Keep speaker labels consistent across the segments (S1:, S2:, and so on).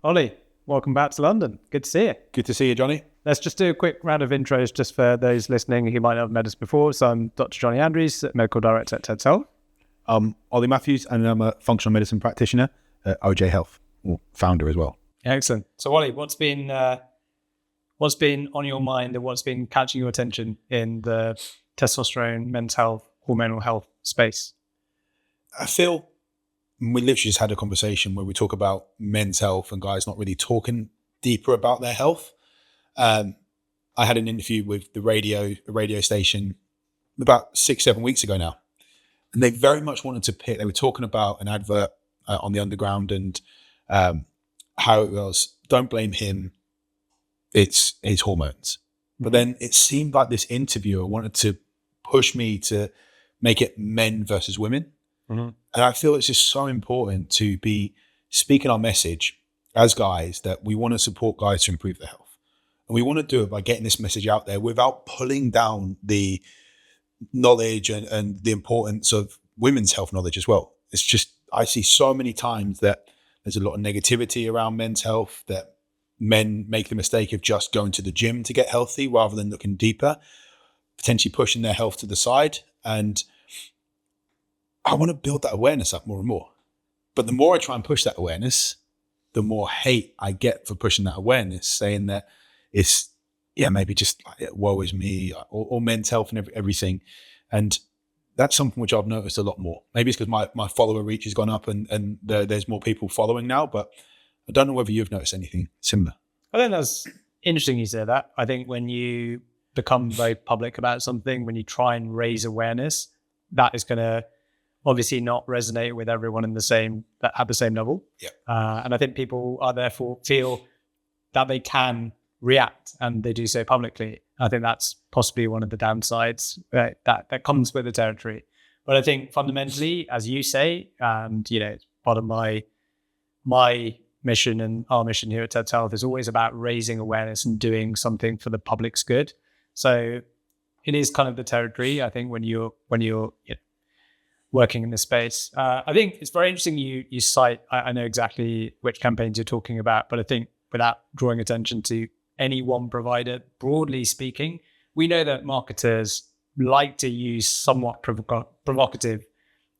S1: Ollie, welcome back to London. Good to see you.
S2: Good to see you, Johnny.
S1: Let's just do a quick round of intros just for those listening who might not have met us before. So I'm Dr. Johnny Andrews, Medical Director at TED Health.
S2: I'm Ollie Matthews, and I'm a functional medicine practitioner at OJ Health, or founder as well.
S1: Excellent. So Ollie, what's been on your mind and what's been catching your attention in the testosterone, men's health, hormonal health space?
S2: I feel we literally just had a conversation where we talk about men's health and guys not really talking deeper about their health. I had an interview with a radio station about 6-7 weeks ago now, and they very much wanted to pick. They were talking about an advert on the Underground and how it was, don't blame him, it's his hormones. But then it seemed like this interviewer wanted to push me to make it men versus women. Mm-hmm. And I feel it's just so important to be speaking our message as guys that we want to support guys to improve their health. And we want to do it by getting this message out there without pulling down the knowledge and the importance of women's health knowledge as well. It's just, I see so many times that there's a lot of negativity around men's health, that men make the mistake of just going to the gym to get healthy rather than looking deeper, potentially pushing their health to the side. And I want to build that awareness up more and more. But the more I try and push that awareness, the more hate I get for pushing that awareness, saying that it's, maybe just like, woe is me, or men's health and everything. And that's something which I've noticed a lot more. Maybe it's because my follower reach has gone up and there's more people following now, but I don't know whether you've noticed anything similar.
S1: I think that's interesting you say that. I think when you become very public about something, when you try and raise awareness, that is going to obviously not resonate with everyone at the same level. Yeah. And I think people are therefore feel that they can react, and they do so publicly. I think that's possibly one of the downsides that comes with the territory. But I think fundamentally, as you say, and part of my mission and our mission here at TED Health is always about raising awareness and doing something for the public's good. So it is kind of the territory, I think, when you're working in this space. I think it's very interesting you cite, I know exactly which campaigns you're talking about, but I think without drawing attention to any one provider, broadly speaking, we know that marketers like to use somewhat provocative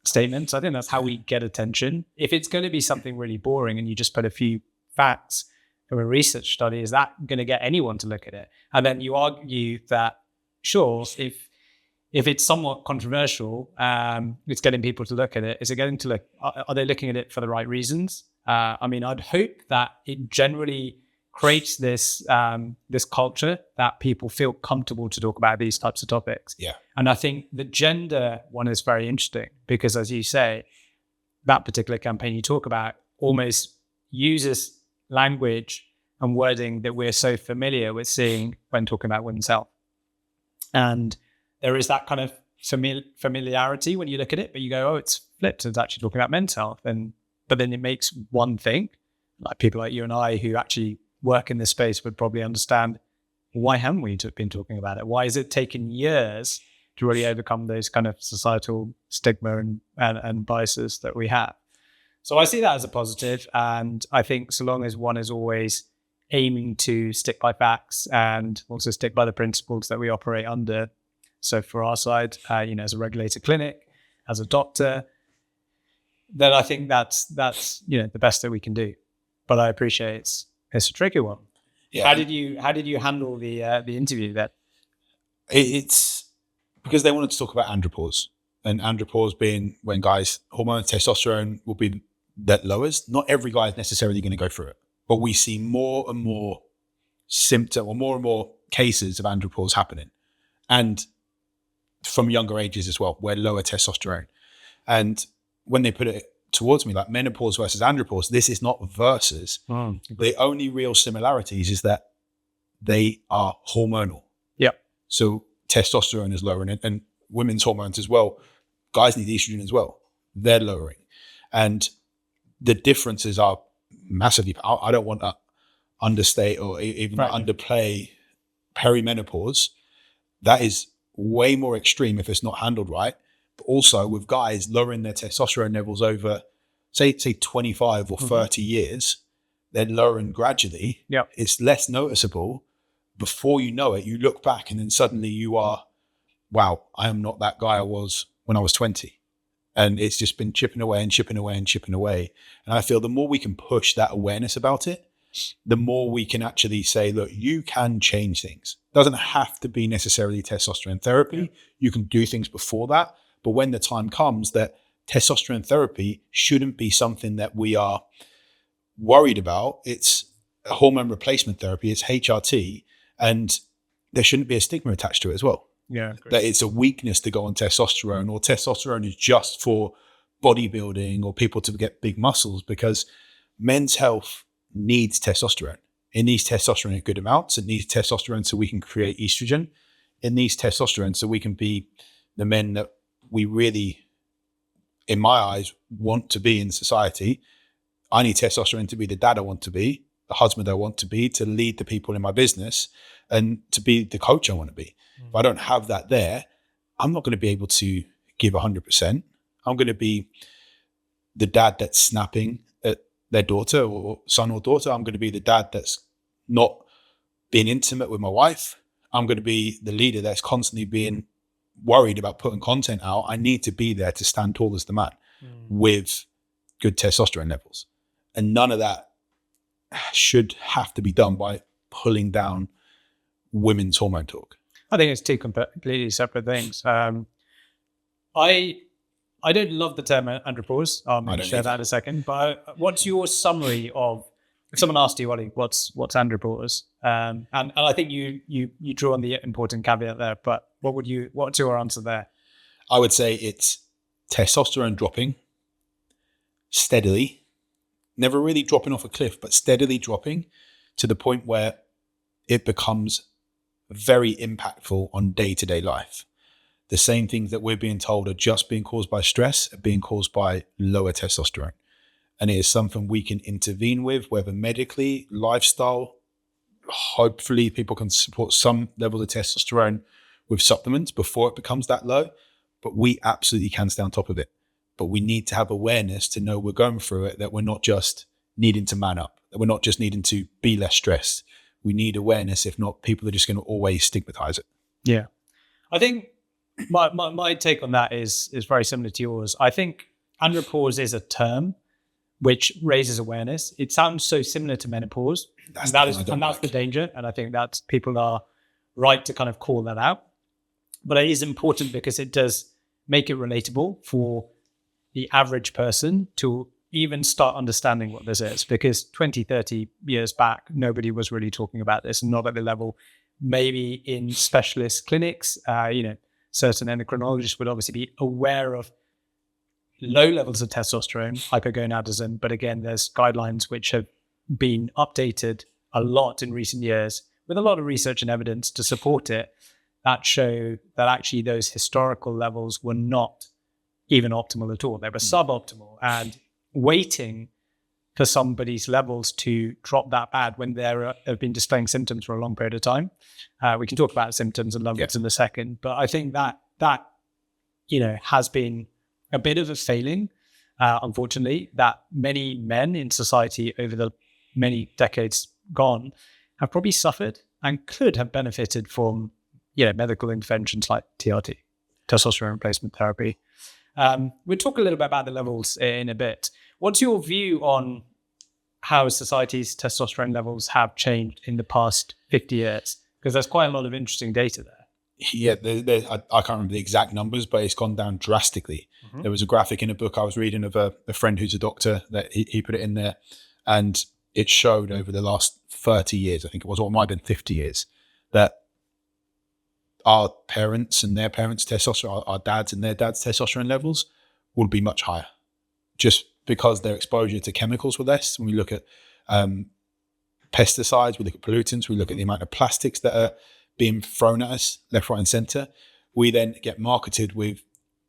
S1: statements. I think that's how we get attention. If it's going to be something really boring and you just put a few facts from a research study, is that going to get anyone to look at it? And then you argue that, sure, if it's somewhat controversial, it's getting people to look at it. Is it getting to look? Are they looking at it for the right reasons? I'd hope that it generally creates this culture that people feel comfortable to talk about these types of topics.
S2: Yeah.
S1: And I think the gender one is very interesting because, as you say, that particular campaign you talk about almost uses language and wording that we're so familiar with seeing when talking about women's health. And there is that kind of familiarity when you look at it, but you go, oh, it's flipped. It's actually talking about men's health. But then it makes one thing, like people like you and I who actually work in this space would probably understand, why haven't we been talking about it? Why has it taken years to really overcome those kind of societal stigma and biases that we have? So I see that as a positive. And I think so long as one is always aiming to stick by facts and also stick by the principles that we operate under. So for our side, as a regulated clinic, as a doctor, then I think that's the best that we can do. But I appreciate it's a tricky one. Yeah. How did you handle the interview then?
S2: It's because they wanted to talk about andropause, and andropause being when guys' hormone testosterone will be that lowers. Not every guy is necessarily going to go through it, but we see more and more symptom or more and more cases of andropause happening, and from younger ages as well, where lower testosterone. And when they put it towards me, like menopause versus andropause, this is not versus. The only real similarities is that they are hormonal.
S1: Yeah.
S2: So testosterone is lowering, and women's hormones as well. Guys need estrogen as well. They're lowering. And the differences are massively. I don't want to understate or even underplay perimenopause. That is way more extreme if it's not handled right. But also with guys lowering their testosterone levels over, say 25 or 30 years, they're lowering gradually.
S1: Yep.
S2: It's less noticeable. Before you know it, you look back and then suddenly you are, wow, I am not that guy I was when I was 20. And it's just been chipping away and chipping away and chipping away. And I feel the more we can push that awareness about it, the more we can actually say, look, you can change things. It doesn't have to be necessarily testosterone therapy. Yeah. You can do things before that. But when the time comes that testosterone therapy shouldn't be something that we are worried about, it's hormone replacement therapy, it's HRT, and there shouldn't be a stigma attached to it as well.
S1: Yeah,
S2: that it's a weakness to go on testosterone, or testosterone is just for bodybuilding or people to get big muscles, because men's health needs testosterone. It needs testosterone in good amounts. It needs testosterone so we can create estrogen. It needs testosterone so we can be the men that we really, in my eyes, want to be in society. I need testosterone to be the dad I want to be, the husband I want to be, to lead the people in my business, and to be the coach I want to be. If I don't have that there, I'm not going to be able to give 100%. I'm going to be the dad that's snapping at their daughter or son or daughter. I'm going to be the dad that's not being intimate with my wife. I'm going to be the leader that's constantly being worried about putting content out. I need to be there to stand tall as the man with good testosterone levels. And none of that should have to be done by pulling down women's hormone talk.
S1: I think it's two completely separate things. I don't love the term andropause. I'll share that in a second. But what's your summary of, if someone asked you, Ollie, what's andropause? And I think you draw on the important caveat there. But what's your answer there?
S2: I would say it's testosterone dropping steadily, never really dropping off a cliff, but steadily dropping to the point where it becomes very impactful on day-to-day life. The same things that we're being told are just being caused by stress are being caused by lower testosterone. And it is something we can intervene with, whether medically, lifestyle. Hopefully people can support some levels of testosterone with supplements before it becomes that low, but we absolutely can stay on top of it. But we need to have awareness to know we're going through it, that we're not just needing to man up, that we're not just needing to be less stressed. We need awareness. If not, people are just going to always stigmatize it.
S1: Yeah. I think my take on that is very similar to yours. I think andropause is a term which raises awareness. It sounds so similar to menopause. That's the danger. And I think that people are right to kind of call that out. But it is important because it does make it relatable for the average person to even start understanding what this is, because 20, 30 years back, nobody was really talking about this, and not at the level, maybe in specialist clinics, certain endocrinologists would obviously be aware of low levels of testosterone, hypogonadism. But again, there's guidelines which have been updated a lot in recent years with a lot of research and evidence to support it that show that actually those historical levels were not even optimal at all. They were suboptimal, and waiting for somebody's levels to drop that bad when they have been displaying symptoms for a long period of time. We can talk about symptoms and levels in a second, but I think that has been a bit of a failing, unfortunately, that many men in society over the many decades gone have probably suffered and could have benefited from medical interventions like TRT, testosterone replacement therapy. We'll talk a little bit about the levels in a bit. What's your view on how society's testosterone levels have changed in the past 50 years? Because there's quite a lot of interesting data there.
S2: Yeah, I can't remember the exact numbers, but it's gone down drastically. Mm-hmm. There was a graphic in a book I was reading of a friend who's a doctor that he put it in there, and it showed over the last 30 years, I think it was, or it might have been 50 years, that our parents and their parents' testosterone, our dads and their dads' testosterone levels will be much higher, just because their exposure to chemicals were less. When we look at pesticides, we look at pollutants, we look at the amount of plastics that are being thrown at us left, right, and center. We then get marketed with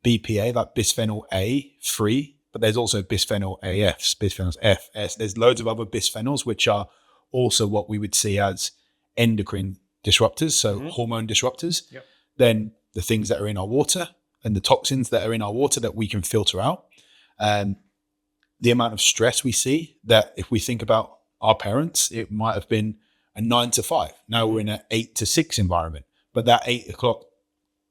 S2: BPA, like bisphenol A3, but there's also bisphenol AFs, bisphenol F, S. There's loads of other bisphenols, which are also what we would see as endocrine disruptors, so hormone disruptors. Yep. Then the things that are in our water and the toxins that are in our water that we can filter out. The amount of stress we see, that if we think about our parents, it might have been a 9 to 5. Now we're in an 8 to 6 environment, but that 8 o'clock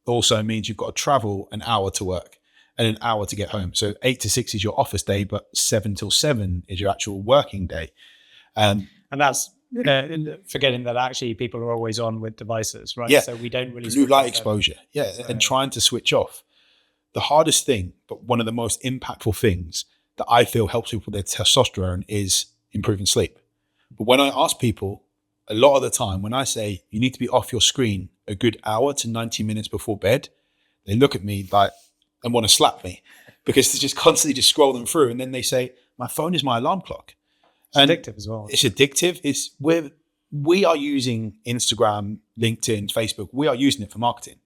S2: also means you've got to travel an hour to work and an hour to get home. So 8 to 6 is your office day, but 7 till 7 is your actual working day.
S1: And that's forgetting that actually people are always on with devices, right?
S2: Yeah.
S1: So we don't really
S2: blue light exposure. Yeah. So, and trying to switch off. The hardest thing, but one of the most impactful things that I feel helps people with their testosterone is improving sleep. But when I ask people, a lot of the time, when I say you need to be off your screen a good hour to 90 minutes before bed, they look at me like and want to slap me because they're just constantly just scrolling through. And then they say, my phone is my alarm clock.
S1: It's addictive as well.
S2: It's addictive. We are using Instagram, LinkedIn, Facebook. We are using it for marketing.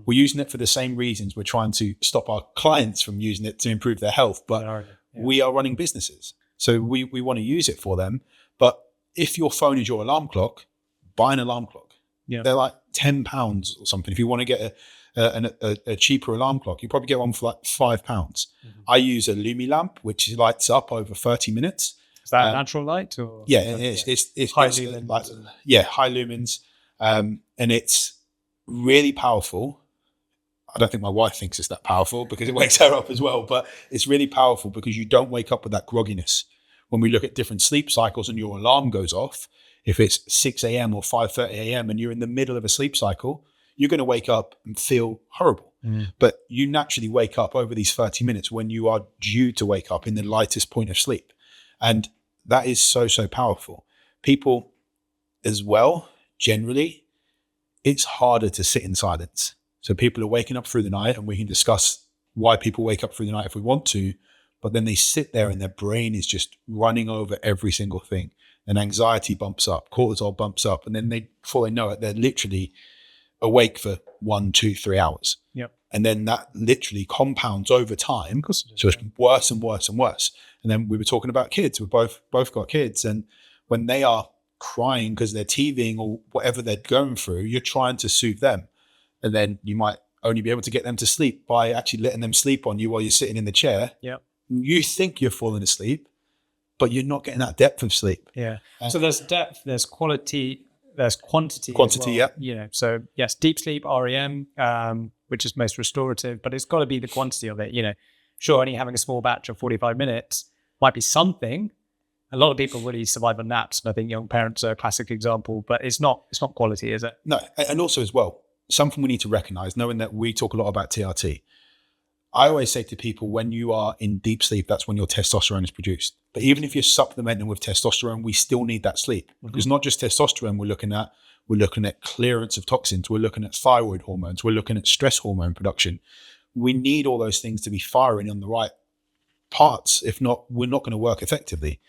S2: We're using it for the same reasons we're trying to stop our clients from using it to improve their health. But we are running businesses. So we want to use it for them. But if your phone is your alarm clock, buy an alarm clock. Yeah. They're like £10 or something. If you want to get a cheaper alarm clock, you probably get one for like £5. I use a Lumi lamp, which lights up over 30 minutes.
S1: Is that a natural light? Or
S2: yeah, it is. It's
S1: high lumens.
S2: High lumens. And it's really powerful. I don't think my wife thinks it's that powerful because it wakes her up as well, but it's really powerful because you don't wake up with that grogginess. When we look at different sleep cycles and your alarm goes off, if it's 6 a.m. or 5:30 a.m. and you're in the middle of a sleep cycle, you're going to wake up and feel horrible. But you naturally wake up over these 30 minutes when you are due to wake up in the lightest point of sleep. And that is so, so powerful. People as well, generally, it's harder to sit in silence. So people are waking up through the night, and we can discuss why people wake up through the night if we want to, but then they sit there and their brain is just running over every single thing. And anxiety bumps up, cortisol bumps up, and then before they know it, they're literally awake for 1, 2, 3 hours.
S1: Yep.
S2: And then that literally compounds over time. So it's worse and worse and worse. And then we were talking about kids. We've both got kids. And when they are crying because they're TVing or whatever they're going through, you're trying to soothe them. And then you might only be able to get them to sleep by actually letting them sleep on you while you're sitting in the chair.
S1: Yeah.
S2: You think you're falling asleep, but you're not getting that depth of sleep.
S1: Yeah. So there's depth, there's quality, there's quantity.
S2: Quantity,
S1: as well. So yes, deep sleep, REM, which is most restorative, but it's got to be the quantity of it. Sure, only having a small batch of 45 minutes might be something. A lot of people really survive on naps, and I think young parents are a classic example, but it's not quality, is it?
S2: No, and also as well, something we need to recognize, knowing that we talk a lot about TRT. I always say to people, when you are in deep sleep, that's when your testosterone is produced. But even if you're supplementing with testosterone, we still need that sleep. Because not just testosterone we're looking at clearance of toxins, we're looking at thyroid hormones, we're looking at stress hormone production. We need all those things to be firing on the right parts. If not, we're not going to work effectively.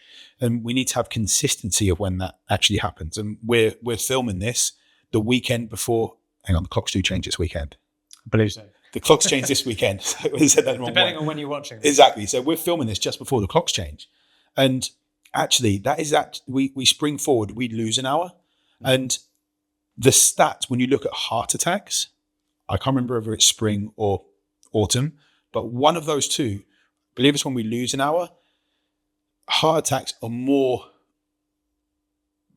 S2: And we need to have consistency of when that actually happens. And we're filming this the weekend before. Hang on, the clocks do change this weekend.
S1: I believe so.
S2: The clocks change this weekend. So
S1: depending on when you're watching.
S2: Exactly. So we're filming this just before the clocks change. And actually, we spring forward, we lose an hour. And the stats, when you look at heart attacks, I can't remember whether it's spring or autumn, but one of those two, I believe it's when we lose an hour, heart attacks are more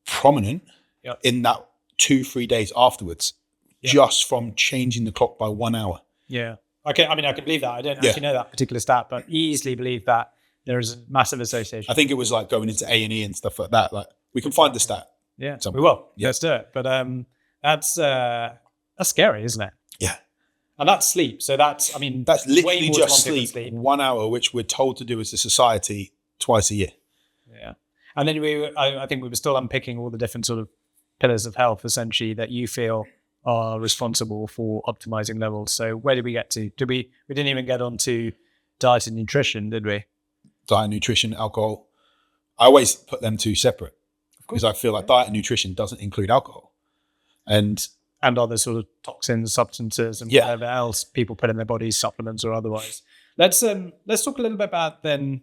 S2: prominent in that 2-3 days afterwards, just from changing the clock by 1 hour.
S1: Yeah. Okay. I mean, I can believe that. I don't actually know that particular stat, but easily believe that there is a massive association.
S2: I think it was like going into A&E and stuff like that. Like we can find the stat.
S1: Yeah, we will. Yeah. Let's do it. But that's scary, isn't it?
S2: Yeah.
S1: And that's sleep. So that's
S2: literally just sleep. 1 hour, which we're told to do as a society twice a year.
S1: Yeah. And then I think we were still unpicking all the different sort of pillars of health, essentially, that you feel are responsible for optimizing levels. So where did we get to? We didn't even get on to diet and nutrition, did we?
S2: Diet, nutrition, alcohol. I always put them two separate because I feel like diet and nutrition doesn't include alcohol. And
S1: other sort of toxins, substances, and whatever else people put in their bodies, supplements or otherwise. Let's talk a little bit about then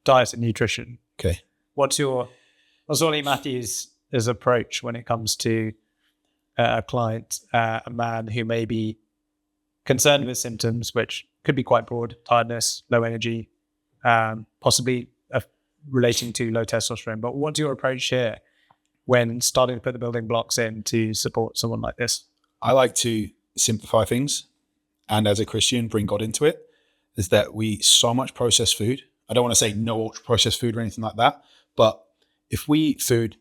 S1: diet and nutrition.
S2: Okay.
S1: What's Ollie Matthews' approach when it comes to a client, a man who may be concerned with symptoms, which could be quite broad: tiredness, low energy, possibly relating to low testosterone. But what's your approach here when starting to put the building blocks in to support someone like this?
S2: I like to simplify things, and as a Christian, bring God into it. Is that we eat so much processed food. I don't want to say no ultra processed food or anything like that, but if we eat food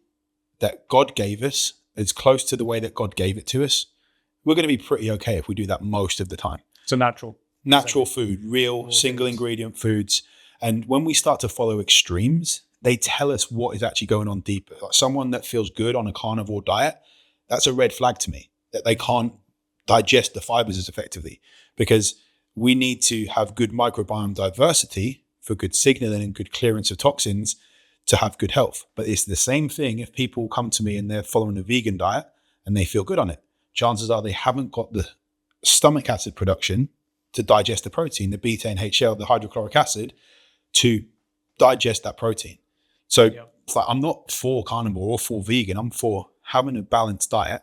S2: that God gave us, as close to the way that God gave it to us, we're going to be pretty okay if we do that most of the time.
S1: So
S2: Natural food, real single ingredient foods. And when we start to follow extremes, they tell us what is actually going on deeper. Like someone that feels good on a carnivore diet, that's a red flag to me, that they can't digest the fibers as effectively, because we need to have good microbiome diversity for good signaling and good clearance of toxins to have good health. But it's the same thing if people come to me and they're following a vegan diet and they feel good on it. Chances are they haven't got the stomach acid production to digest the protein, the beta NHL, the hydrochloric acid, to digest that protein. So it's like, I'm not for carnivore or for vegan. I'm for having a balanced diet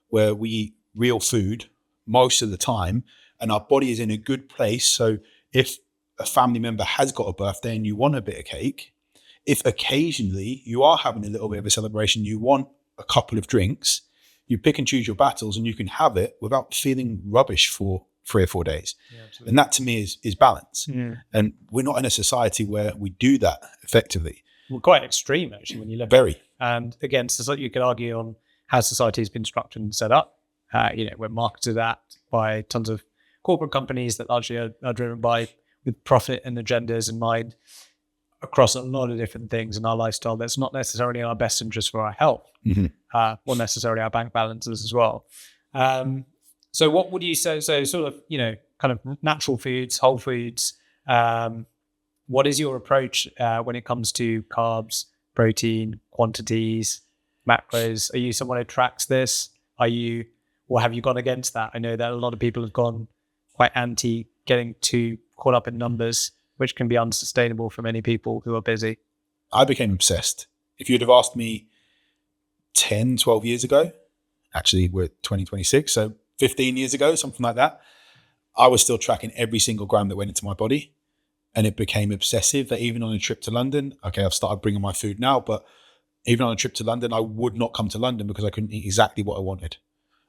S2: where we eat real food most of the time and our body is in a good place. So if a family member has got a birthday and you want a bit of cake, if occasionally you are having a little bit of a celebration, you want a couple of drinks, you pick and choose your battles and you can have it without feeling rubbish for 3 or 4 days. Yeah, and that to me is balance. Yeah. And we're not in a society where we do that effectively.
S1: We're quite extreme actually when you look
S2: Very.
S1: And again, so you could argue on how society has been structured and set up. We're marketed at by tons of corporate companies that largely are driven with profit and agendas in mind across a lot of different things in our lifestyle that's not necessarily in our best interest for our health, or necessarily our bank balances as well. So what would you say, so sort of, kind of natural foods, whole foods, what is your approach when it comes to carbs, protein, quantities, macros? Are you someone who tracks this? Or have you gone against that? I know that a lot of people have gone quite anti getting too caught up in numbers, which can be unsustainable for many people who are busy.
S2: I became obsessed. If you'd have asked me 10, 12 years ago, actually we're 2026, so 15 years ago, something like that, I was still tracking every single gram that went into my body. And it became obsessive that even on a trip to London, okay, I've started bringing my food now, but even on a trip to London, I would not come to London because I couldn't eat exactly what I wanted.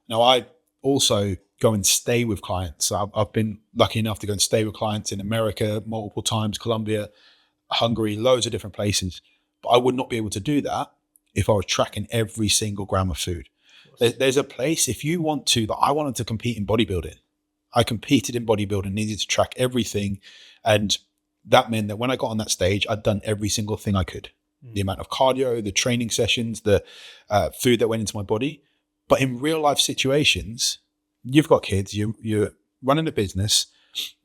S2: Now, I also go and stay with clients. I've been lucky enough to go and stay with clients in America multiple times, Colombia, Hungary, loads of different places. But I would not be able to do that if I was tracking every single gram of food. There's a place, if you want to, that I wanted to compete in bodybuilding. I competed in bodybuilding, needed to track everything. And that meant that when I got on that stage, I'd done every single thing I could. The amount of cardio, the training sessions, the food that went into my body. But in real life situations, you've got kids, you're running a business,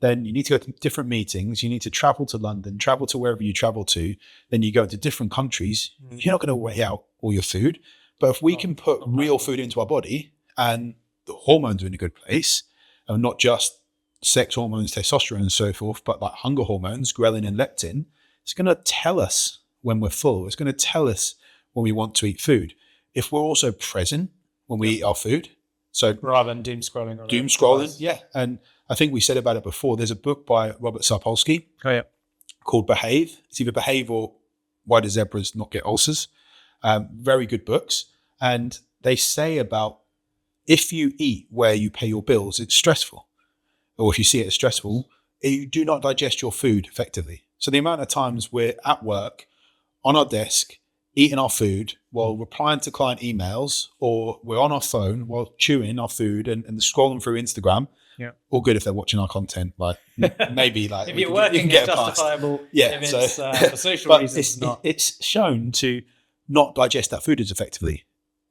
S2: then you need to go to different meetings, you need to travel to London, travel to wherever you travel to, then you go to different countries. You're not going to weigh out all your food. But if we can put real food into our body and the hormones are in a good place, and not just sex hormones, testosterone and so forth, but like hunger hormones, ghrelin and leptin, it's going to tell us when we're full. It's going to tell us when we want to eat food. If we're also present when we eat our food, so
S1: rather than doom scrolling.
S2: Doom scrolling, yeah. And I think we said about it before. There's a book by Robert Sapolsky called Behave. It's either Behave or Why Do Zebras Not Get Ulcers? Very good books. And they say about if you eat where you pay your bills, it's stressful. Or if you see it as stressful, you do not digest your food effectively. So the amount of times we're at work, on our desk, eating our food while replying to client emails, or we're on our phone while chewing our food and scrolling through Instagram. Yeah. All good if they're watching our content, like maybe like
S1: if you're working, it's justifiable.
S2: Yeah,
S1: if it's for social reasons.
S2: It's shown to not digest that food as effectively.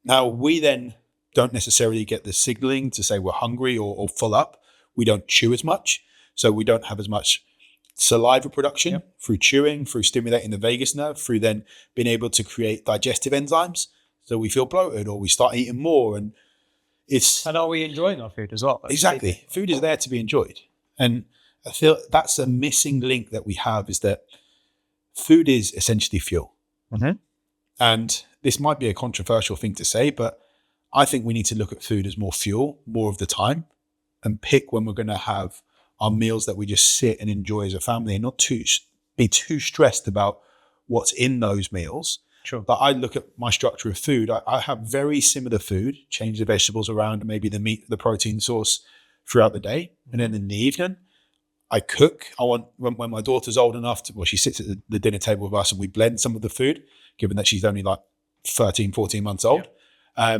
S2: Now we then don't necessarily get the signaling to say we're hungry or full up. We don't chew as much, so we don't have as much saliva production through chewing, through stimulating the vagus nerve, through then being able to create digestive enzymes. So we feel bloated or we start eating more. And
S1: are we enjoying our food as well?
S2: Exactly. Food is there to be enjoyed. And I feel that's a missing link that we have, is that food is essentially fuel. Mm-hmm. And this might be a controversial thing to say, but I think we need to look at food as more fuel, more of the time, and pick when we're going to have our meals that we just sit and enjoy as a family, and not be too stressed about what's in those meals.
S1: Sure.
S2: But I look at my structure of food. I have very similar food, change the vegetables around, maybe the meat, the protein source throughout the day. And then in the evening, I cook. I want, when my daughter's old enough to, well, she sits at the dinner table with us and we blend some of the food, given that she's only like 13, 14 months old. Yeah.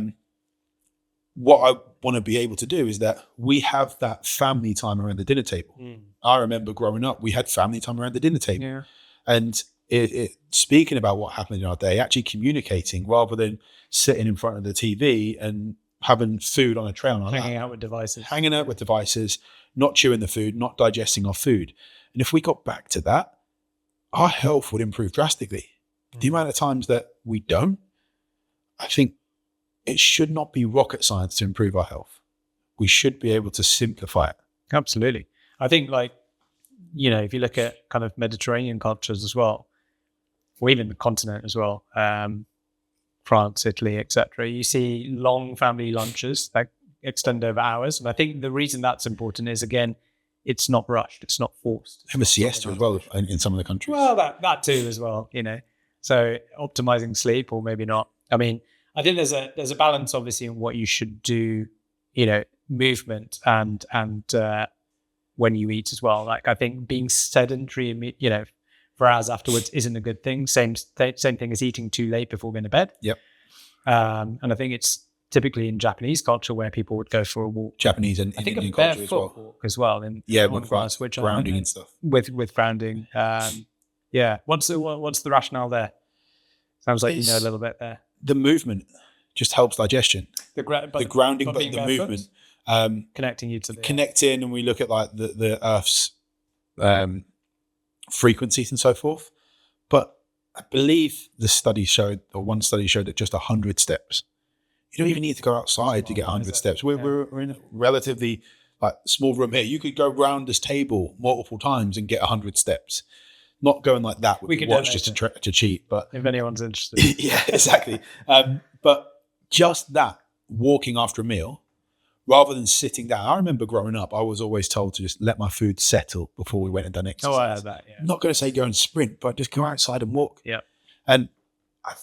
S2: What I want to be able to do is that we have that family time around the dinner table. I remember growing up, we had family time around the dinner table.
S1: Yeah.
S2: And speaking about what happened in our day, actually communicating rather than sitting in front of the TV and having food on a tray on our lap.
S1: Hanging out with devices,
S2: not chewing the food, not digesting our food. And if we got back to that, our health would improve drastically. The amount of times that we don't, I think it should not be rocket science to improve our health. We should be able to simplify it.
S1: Absolutely. I think, like, you know, if you look at kind of Mediterranean cultures as well, or even the continent as well, France, Italy, etc., you see long family lunches that extend over hours. And I think the reason that's important is, again, it's not rushed, it's not forced.
S2: Have a siesta as well in some of the countries.
S1: Well, that too as well, you know. So optimizing sleep, or maybe not. I mean, I think there's a balance, obviously, in what you should do, you know, movement and when you eat as well. Like, I think being sedentary, you know, for hours afterwards isn't a good thing. Same thing as eating too late before going to bed.
S2: Yep.
S1: And I think it's typically in Japanese culture where people would go for a walk.
S2: Japanese and
S1: I think
S2: Indian
S1: a
S2: culture
S1: barefoot walk as well.
S2: With grass, which grounding and stuff.
S1: With grounding. Yeah. What's the rationale there? Sounds like you know a little bit there.
S2: The movement just helps digestion. The grounding, but the movement.
S1: Connecting you to the
S2: connecting, and we look at like the Earth's frequencies and so forth. But I believe one study showed that just 100 steps. You don't even need to go outside to get 100 steps. We're in a relatively like small room here. You could go round this table multiple times and get 100 steps. Not going like that with the watch just to cheat, but
S1: if anyone's interested.
S2: Yeah, exactly. But just that, walking after a meal, rather than sitting down. I remember growing up, I was always told to just let my food settle before we went and done exercise.
S1: Oh, I had that, yeah.
S2: I'm not going to say go and sprint, but just go outside and walk.
S1: Yeah.
S2: And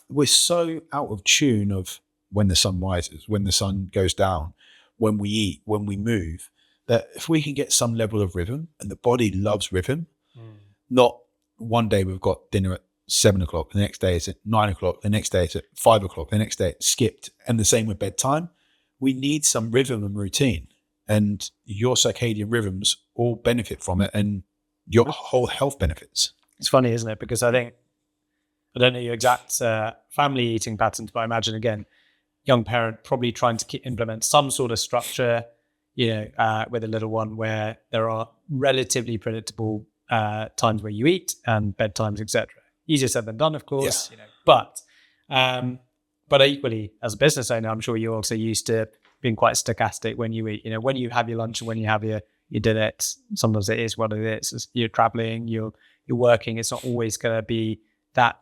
S2: we're so out of tune of when the sun rises, when the sun goes down, when we eat, when we move, that if we can get some level of rhythm, and the body loves rhythm, not one day we've got dinner at 7 o'clock, the next day it's at 9 o'clock, the next day it's at 5 o'clock, the next day it's skipped, and the same with bedtime. We need some rhythm and routine, and your circadian rhythms all benefit from it, and your whole health benefits.
S1: It's funny, isn't it? Because I don't know your exact family eating patterns, but I imagine, again, young parent probably trying to implement some sort of structure, you know, with a little one, where there are relatively predictable times where you eat and bedtimes, etc. Easier said than done, of course. Yeah. You know, but equally, as a business owner, I'm sure you're also used to being quite stochastic when you eat. You know, when you have your lunch and when you have your dinner, sometimes it is what it is. You're traveling, you're working. It's not always going to be that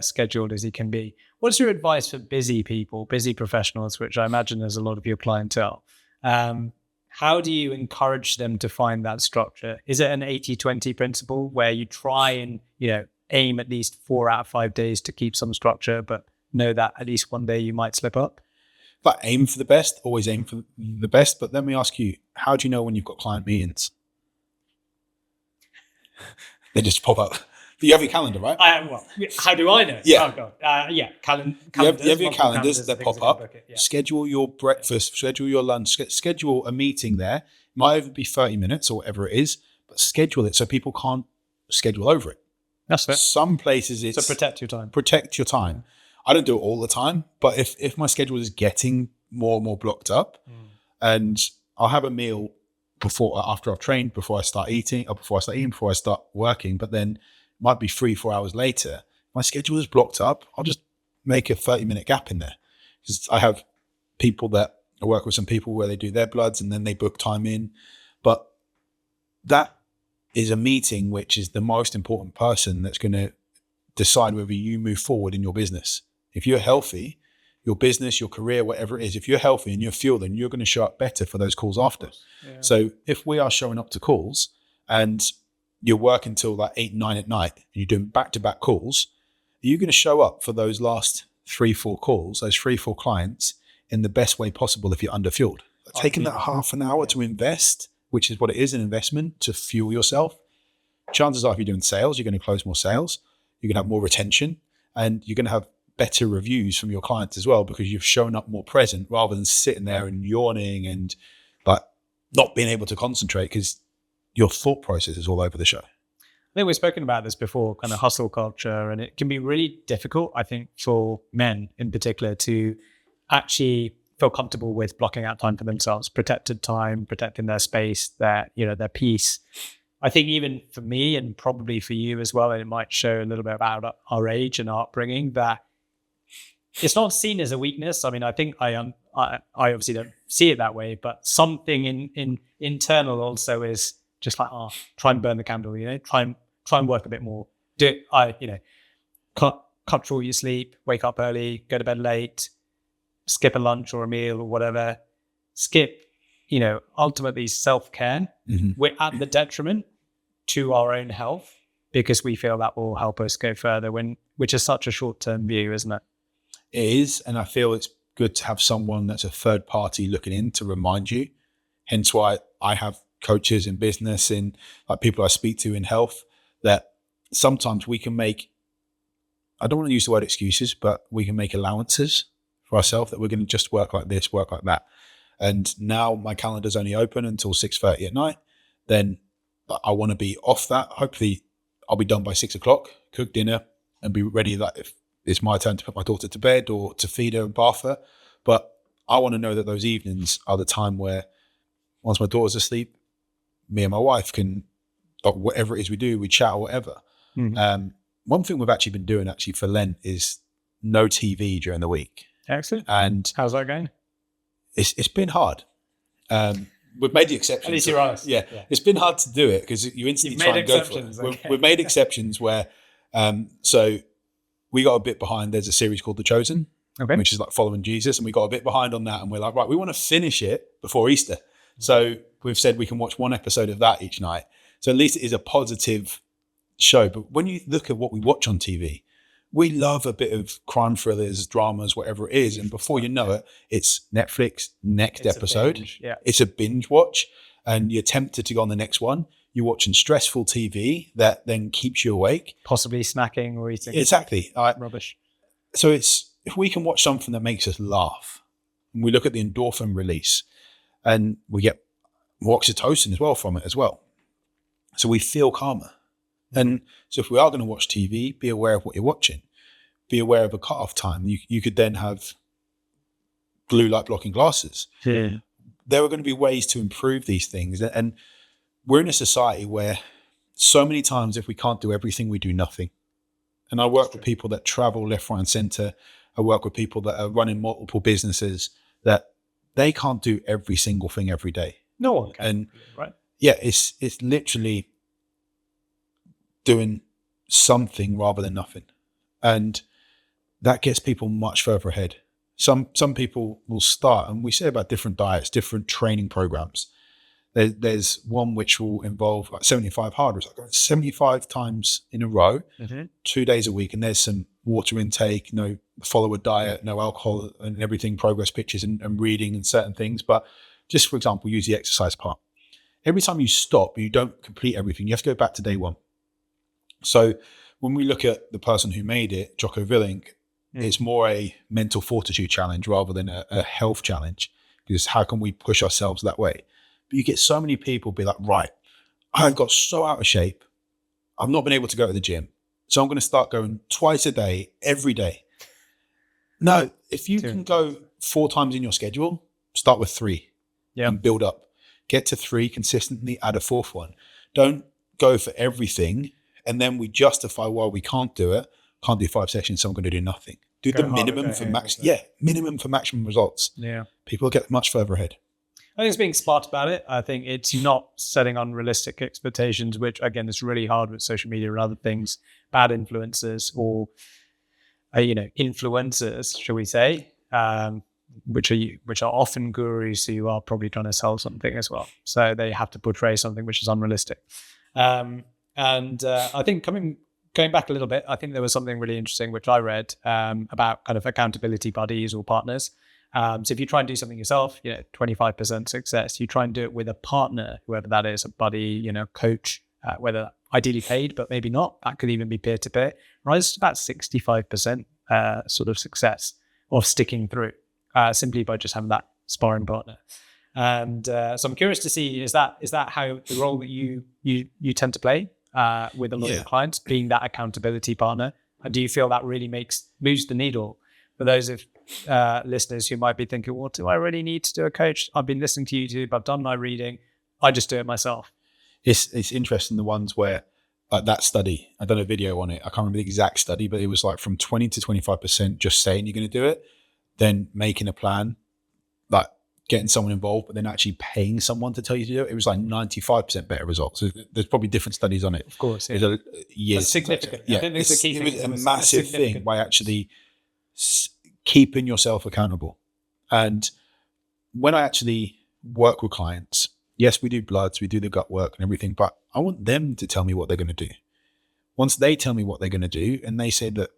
S1: scheduled as it can be. What's your advice for busy people, busy professionals, which I imagine is a lot of your clientele? How do you encourage them to find that structure? Is it an 80-20 principle where you try and, you know, aim at least 4 out of 5 days to keep some structure, but know that at least one day you might slip up?
S2: But aim for the best, always aim for the best. But let me ask you, how do you know when you've got client meetings? They just pop up. You have your calendar, right?
S1: How do I know?
S2: Yeah.
S1: Oh, God. Yeah. Calendars.
S2: You have your calendars that pop up. Yeah. Schedule your breakfast, schedule your lunch, schedule a meeting there. It might even be 30 minutes or whatever it is, but schedule it so people can't schedule over it.
S1: That's fair.
S2: Some places it's...
S1: So protect your time.
S2: Protect your time. I don't do it all the time, but if my schedule is getting more and more blocked up, and I'll have a meal after I've trained, before I start eating, before I start working, but then might be 3-4 hours later, my schedule is blocked up, I'll just make a 30-minute gap in there. Because I have people that I work with, some people where they do their bloods and then they book time in. But that is a meeting which is the most important person that's going to decide whether you move forward in your business. If you're healthy, your business, your career, whatever it is, if you're healthy and you're fueled, then you're going to show up better for those calls after. Yeah. So if we are showing up to calls and you're working till like 8, 9 at night, and you're doing back-to-back calls, are you going to show up for those last 3, 4 calls, those 3, 4 clients in the best way possible if you're underfueled? Taking that half an hour to invest, which is what it is, an investment to fuel yourself. Chances are if you're doing sales, you're going to close more sales, you're going to have more retention, and you're going to have better reviews from your clients as well, because you've shown up more present rather than sitting there and yawning and like not being able to concentrate because your thought process is all over the show.
S1: I think we've spoken about this before, kind of hustle culture, and it can be really difficult, I think, for men in particular to actually feel comfortable with blocking out time for themselves, protected time, protecting their space, their peace. I think even for me, and probably for you as well, and it might show a little bit about our age and our upbringing, that it's not seen as a weakness. I mean, I think I obviously don't see it that way, but something in internal also is just like, try and burn the candle, try and work a bit more. Cut short your sleep, wake up early, go to bed late, skip a lunch or a meal or whatever. Skip, ultimately self-care. Mm-hmm. We're at the detriment to our own health because we feel that will help us go further, which is such a short-term view, isn't it?
S2: It is, and I feel it's good to have someone that's a third party looking in to remind you. Hence why I have coaches in business and like people I speak to in health, that sometimes we can make, I don't want to use the word excuses, but we can make allowances for ourselves that we're going to just work like this, work like that. And now my calendar's only open until 6:30 at night. Then I want to be off that. Hopefully I'll be done by 6 o'clock, cook dinner and be ready that if it's my turn to put my daughter to bed or to feed her and bath her. But I want to know that those evenings are the time where once my daughter's asleep, me and my wife can, whatever it is we do, we chat or whatever. Mm-hmm. One thing we've actually been doing for Lent is no TV during the week.
S1: Excellent.
S2: And
S1: how's that going?
S2: It's been hard. We've made the exceptions.
S1: At least you're honest.
S2: Yeah. It's been hard to do it because you instantly try and go for it. Okay. We've made exceptions where, so we got a bit behind. There's a series called The Chosen, which is like following Jesus. And we got a bit behind on that. And we're like, right, we want to finish it before Easter. So we've said we can watch one episode of that each night. So at least it is a positive show. But when you look at what we watch on TV, we love a bit of crime thrillers, dramas, whatever it is. And before you know it, it's Netflix, next episode. It's a binge watch. And you're tempted to go on the next one. You're watching stressful TV that then keeps you awake.
S1: Possibly snacking or eating.
S2: Exactly.
S1: Rubbish.
S2: So if we can watch something that makes us laugh, and we look at the endorphin release, and we get more oxytocin as well from it as well. So we feel calmer. And so if we are going to watch TV, be aware of what you're watching. Be aware of a cutoff time. You could then have blue light blocking glasses.
S1: Yeah.
S2: There are going to be ways to improve these things. And we're in a society where so many times if we can't do everything, we do nothing. And I work with people that travel left, right, and center. I work with people that are running multiple businesses that they can't do every single thing every day.
S1: No one can.
S2: And
S1: right.
S2: Yeah, it's literally doing something rather than nothing. And that gets people much further ahead. Some people will start, and we say about different diets, different training programs. There's one which will involve like 75 hard reps, like 75 times in a row, 2 days a week. And there's some water intake, follow a diet, no alcohol and everything, progress pictures and reading and certain things. But just for example, use the exercise part. Every time you stop, you don't complete everything. You have to go back to day one. So when we look at the person who made it, Jocko Willink, it's more a mental fortitude challenge rather than a health challenge, because how can we push ourselves that way? But you get so many people be like, right, I've got so out of shape. I've not been able to go to the gym. So I'm going to start going twice a day, every day. No, if you can go 4 times in your schedule, start with 3 and build up. Get to 3 consistently, add a 4th one. Don't go for everything. And then we justify why we can't do it. Can't do 5 sessions, so I'm going to do nothing. Do the minimum for minimum for maximum results.
S1: Yeah.
S2: People get much further ahead.
S1: I think it's being smart about it. I think it's not setting unrealistic expectations, which again is really hard with social media and other things, bad influencers or influencers, shall we say, which are often gurus who are probably trying to sell something as well. So they have to portray something which is unrealistic. And And I think going back a little bit, I think there was something really interesting which I read about kind of accountability buddies or partners. So if you try and do something yourself, 25% success. You try and do it with a partner, whoever that is, a buddy, coach, whether ideally paid, but maybe not. That could even be peer-to-peer. Rise to about 65% sort of success of sticking through, simply by just having that sparring partner. And so I'm curious to see, is that how the role that you tend to play with a lot of your clients, being that accountability partner? And do you feel that really moves the needle for those of listeners who might be thinking, well, do I really need to do a coach? I've been listening to YouTube, I've done my reading, I just do it myself.
S2: It's interesting, the ones where, like that study, I done a video on it. I can't remember the exact study, but it was like from 20 to 25% just saying you're going to do it, then making a plan, like getting someone involved, but then actually paying someone to tell you to do it. It was like 95% better results. So there's probably different studies on it.
S1: Of course.
S2: Yeah. It's
S1: significant.
S2: Yeah.
S1: I think it's a key thing.
S2: It was a massive thing by actually keeping yourself accountable. And when I actually work with clients, yes, we do bloods, we do the gut work and everything, but I want them to tell me what they're going to do. Once they tell me what they're going to do and they say that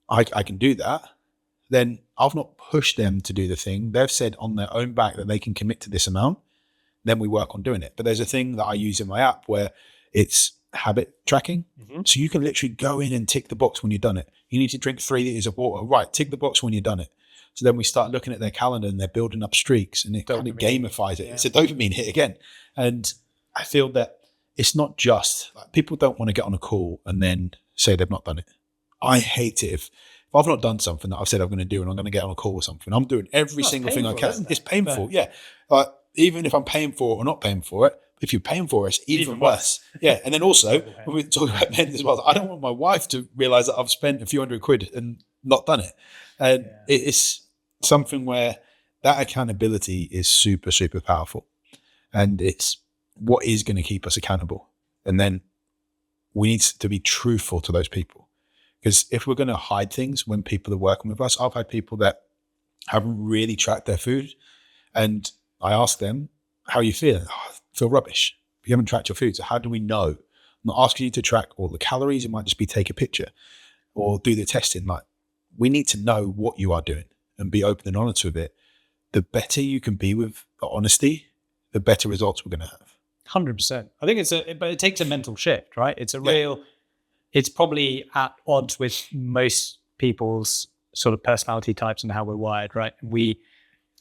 S2: I can do that, then I've not pushed them to do the thing. They've said on their own back that they can commit to this amount. Then we work on doing it. But there's a thing that I use in my app where it's habit tracking. Mm-hmm. So you can literally go in and tick the box when you've done it. You need to drink 3 liters of water. Right, tick the box when you've done it. So then we start looking at their calendar and they're building up streaks and it kind of gamifies it. Yeah. It's a dopamine hit again. And I feel that it's not just, like, people don't want to get on a call and then say they've not done it. I hate it if I've not done something that I've said I'm going to do and I'm going to get on a call with something. I'm doing every single thing I can. It's painful. Yeah. Like, even if I'm paying for it or not paying for it, if you're paying for it, it's even worse. Yeah. And then also, when we talk about men as well, I don't want my wife to realize that I've spent a few £100 and not done it. And it's something where that accountability is super, super powerful. And it's what is going to keep us accountable. And then we need to be truthful to those people. Because if we're going to hide things when people are working with us, I've had people that haven't really tracked their food. And I ask them, how are you feeling? Oh, I feel rubbish. You haven't tracked your food. So how do we know? I'm not asking you to track all the calories. It might just be take a picture or do the testing. Like, we need to know what you are doing and be open and honest with it. The better you can be with honesty, the better results we're going to have.
S1: 100%. I think but it takes a mental shift, right? It's it's probably at odds with most people's sort of personality types and how we're wired, right?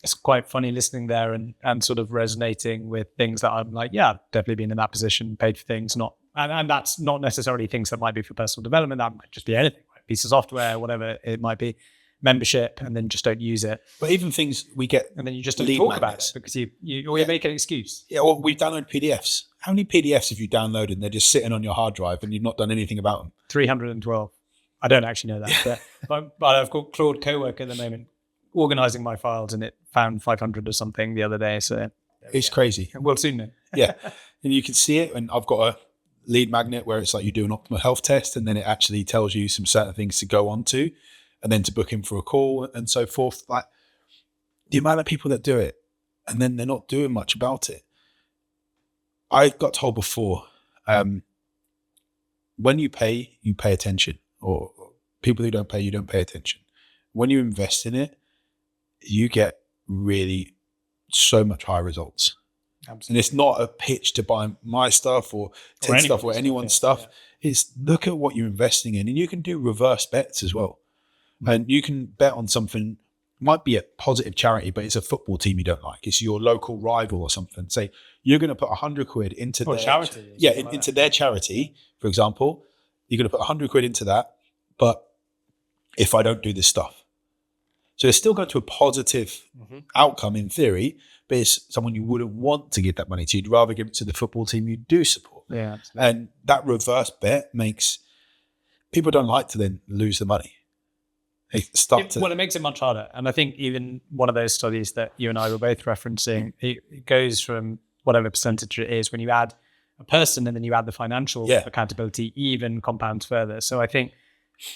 S1: It's quite funny listening there and sort of resonating with things that I'm like, yeah, I've definitely been in that position, paid for things, and that's not necessarily things that might be for personal development. That might just be anything, right? Piece of software, whatever it might be, membership, and then just don't use it.
S2: But even things we get,
S1: and then you just don't talk about it because you make an excuse.
S2: Yeah, well, we've downloaded PDFs. How many PDFs have you downloaded and they're just sitting on your hard drive and you've not done anything about them?
S1: 312. I don't actually know that, but I've got Claude Cowork at the moment organizing my files, and it found 500 or something the other day. So
S2: it's crazy.
S1: We'll soon know.
S2: Yeah, and you can see it. And I've got a lead magnet where it's like you do an optimal health test, and then it actually tells you some certain things to go on to, and then to book in for a call and so forth. Like, the amount of people that do it, and then they're not doing much about it. I got told before, when you pay attention, or people who don't pay, you don't pay attention. When you invest in it, you get really so much higher results. Absolutely. And it's not a pitch to buy my stuff or 10 stuff or anyone's stuff. Yeah. It's look at what you're investing in, and you can do reverse bets as well. Mm-hmm. And you can bet on something, might be a positive charity, but it's a football team you don't like. It's your local rival or something. Say you're going to put £100 into their charity. Yeah, into their charity, for example. You're going to put £100 into that, but if I don't do this stuff. So it's still going to a positive outcome in theory, but it's someone you wouldn't want to give that money to. You'd rather give it to the football team you do support.
S1: Yeah, absolutely.
S2: And that reverse bet makes people don't like to then lose the money.
S1: Well, it makes it much harder. And I think even one of those studies that you and I were both referencing, it goes from whatever percentage it is when you add a person and then you add the financial accountability, even compounds further. So I think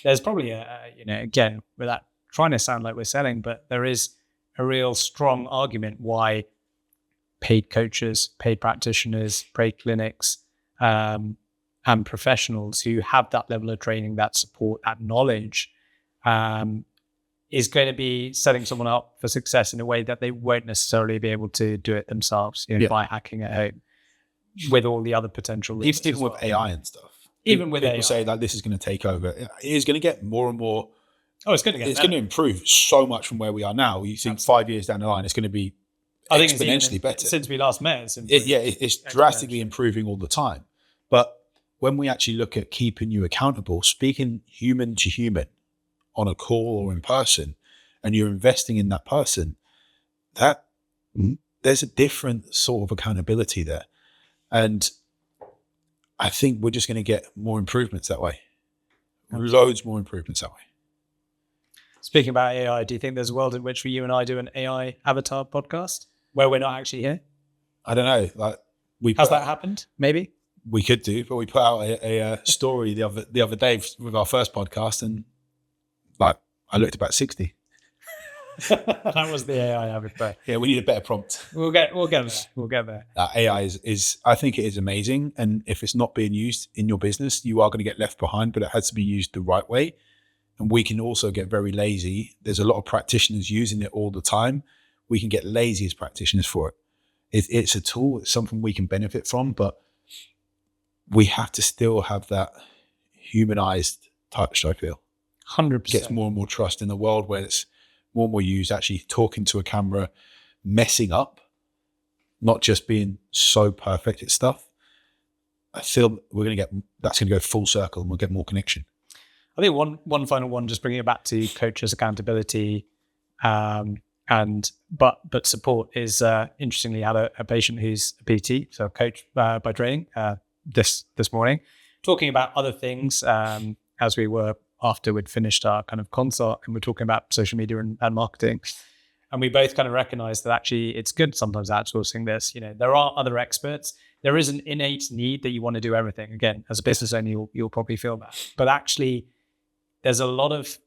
S1: there's probably again, without trying to sound like we're selling, but there is a real strong argument why paid coaches, paid practitioners, paid clinics, and professionals who have that level of training, that support, that knowledge, is going to be setting someone up for success in a way that they won't necessarily be able to do it themselves, by hacking at home, with all the other potential risks.
S2: Even with AI and stuff.
S1: Even with
S2: people
S1: AI.
S2: say that this is going to take over. It is going to get more and more.
S1: Oh, it's going to get.
S2: It's going to improve so much from where we are now. You think 5 years down the line, it's going to be exponentially better.
S1: Since we last met,
S2: it's drastically improving all the time. But when we actually look at keeping you accountable, speaking human to human on a call or in person, and you're investing in that person, that there's a different sort of accountability there. And I think we're just going to get more improvements that way. Loads more improvements that way.
S1: Speaking about AI, do you think there's a world in which you and I do an AI avatar podcast where we're not actually here?
S2: I don't know. Like
S1: has that happened? Maybe
S2: we could do, but we put out a story the other day with our first podcast, and like I looked about 60.
S1: That was the AI avatar.
S2: Yeah, we need a better prompt.
S1: We'll get there.
S2: AI is I think it is amazing, and if it's not being used in your business, you are going to get left behind. But it has to be used the right way, and we can also get very lazy. There's a lot of practitioners using it all the time. We can get lazy as practitioners for it. It's a tool. It's something we can benefit from, but we have to still have that humanized touch. I feel
S1: 100%
S2: gets more and more trust in the world where it's more and more used, actually talking to a camera, messing up, not just being so perfect at stuff. I feel that's going to go full circle and we'll get more connection.
S1: I think one final one, just bringing it back to coaches' accountability, but support is interestingly had a patient who's a PT, so a coach by training, this morning, talking about other things as we were after we'd finished our kind of consult, and we're talking about social media and marketing. And we both kind of recognized that actually it's good sometimes outsourcing this. There are other experts. There is an innate need that you want to do everything. Again, as a business owner, you'll probably feel that. But actually, there's a lot of,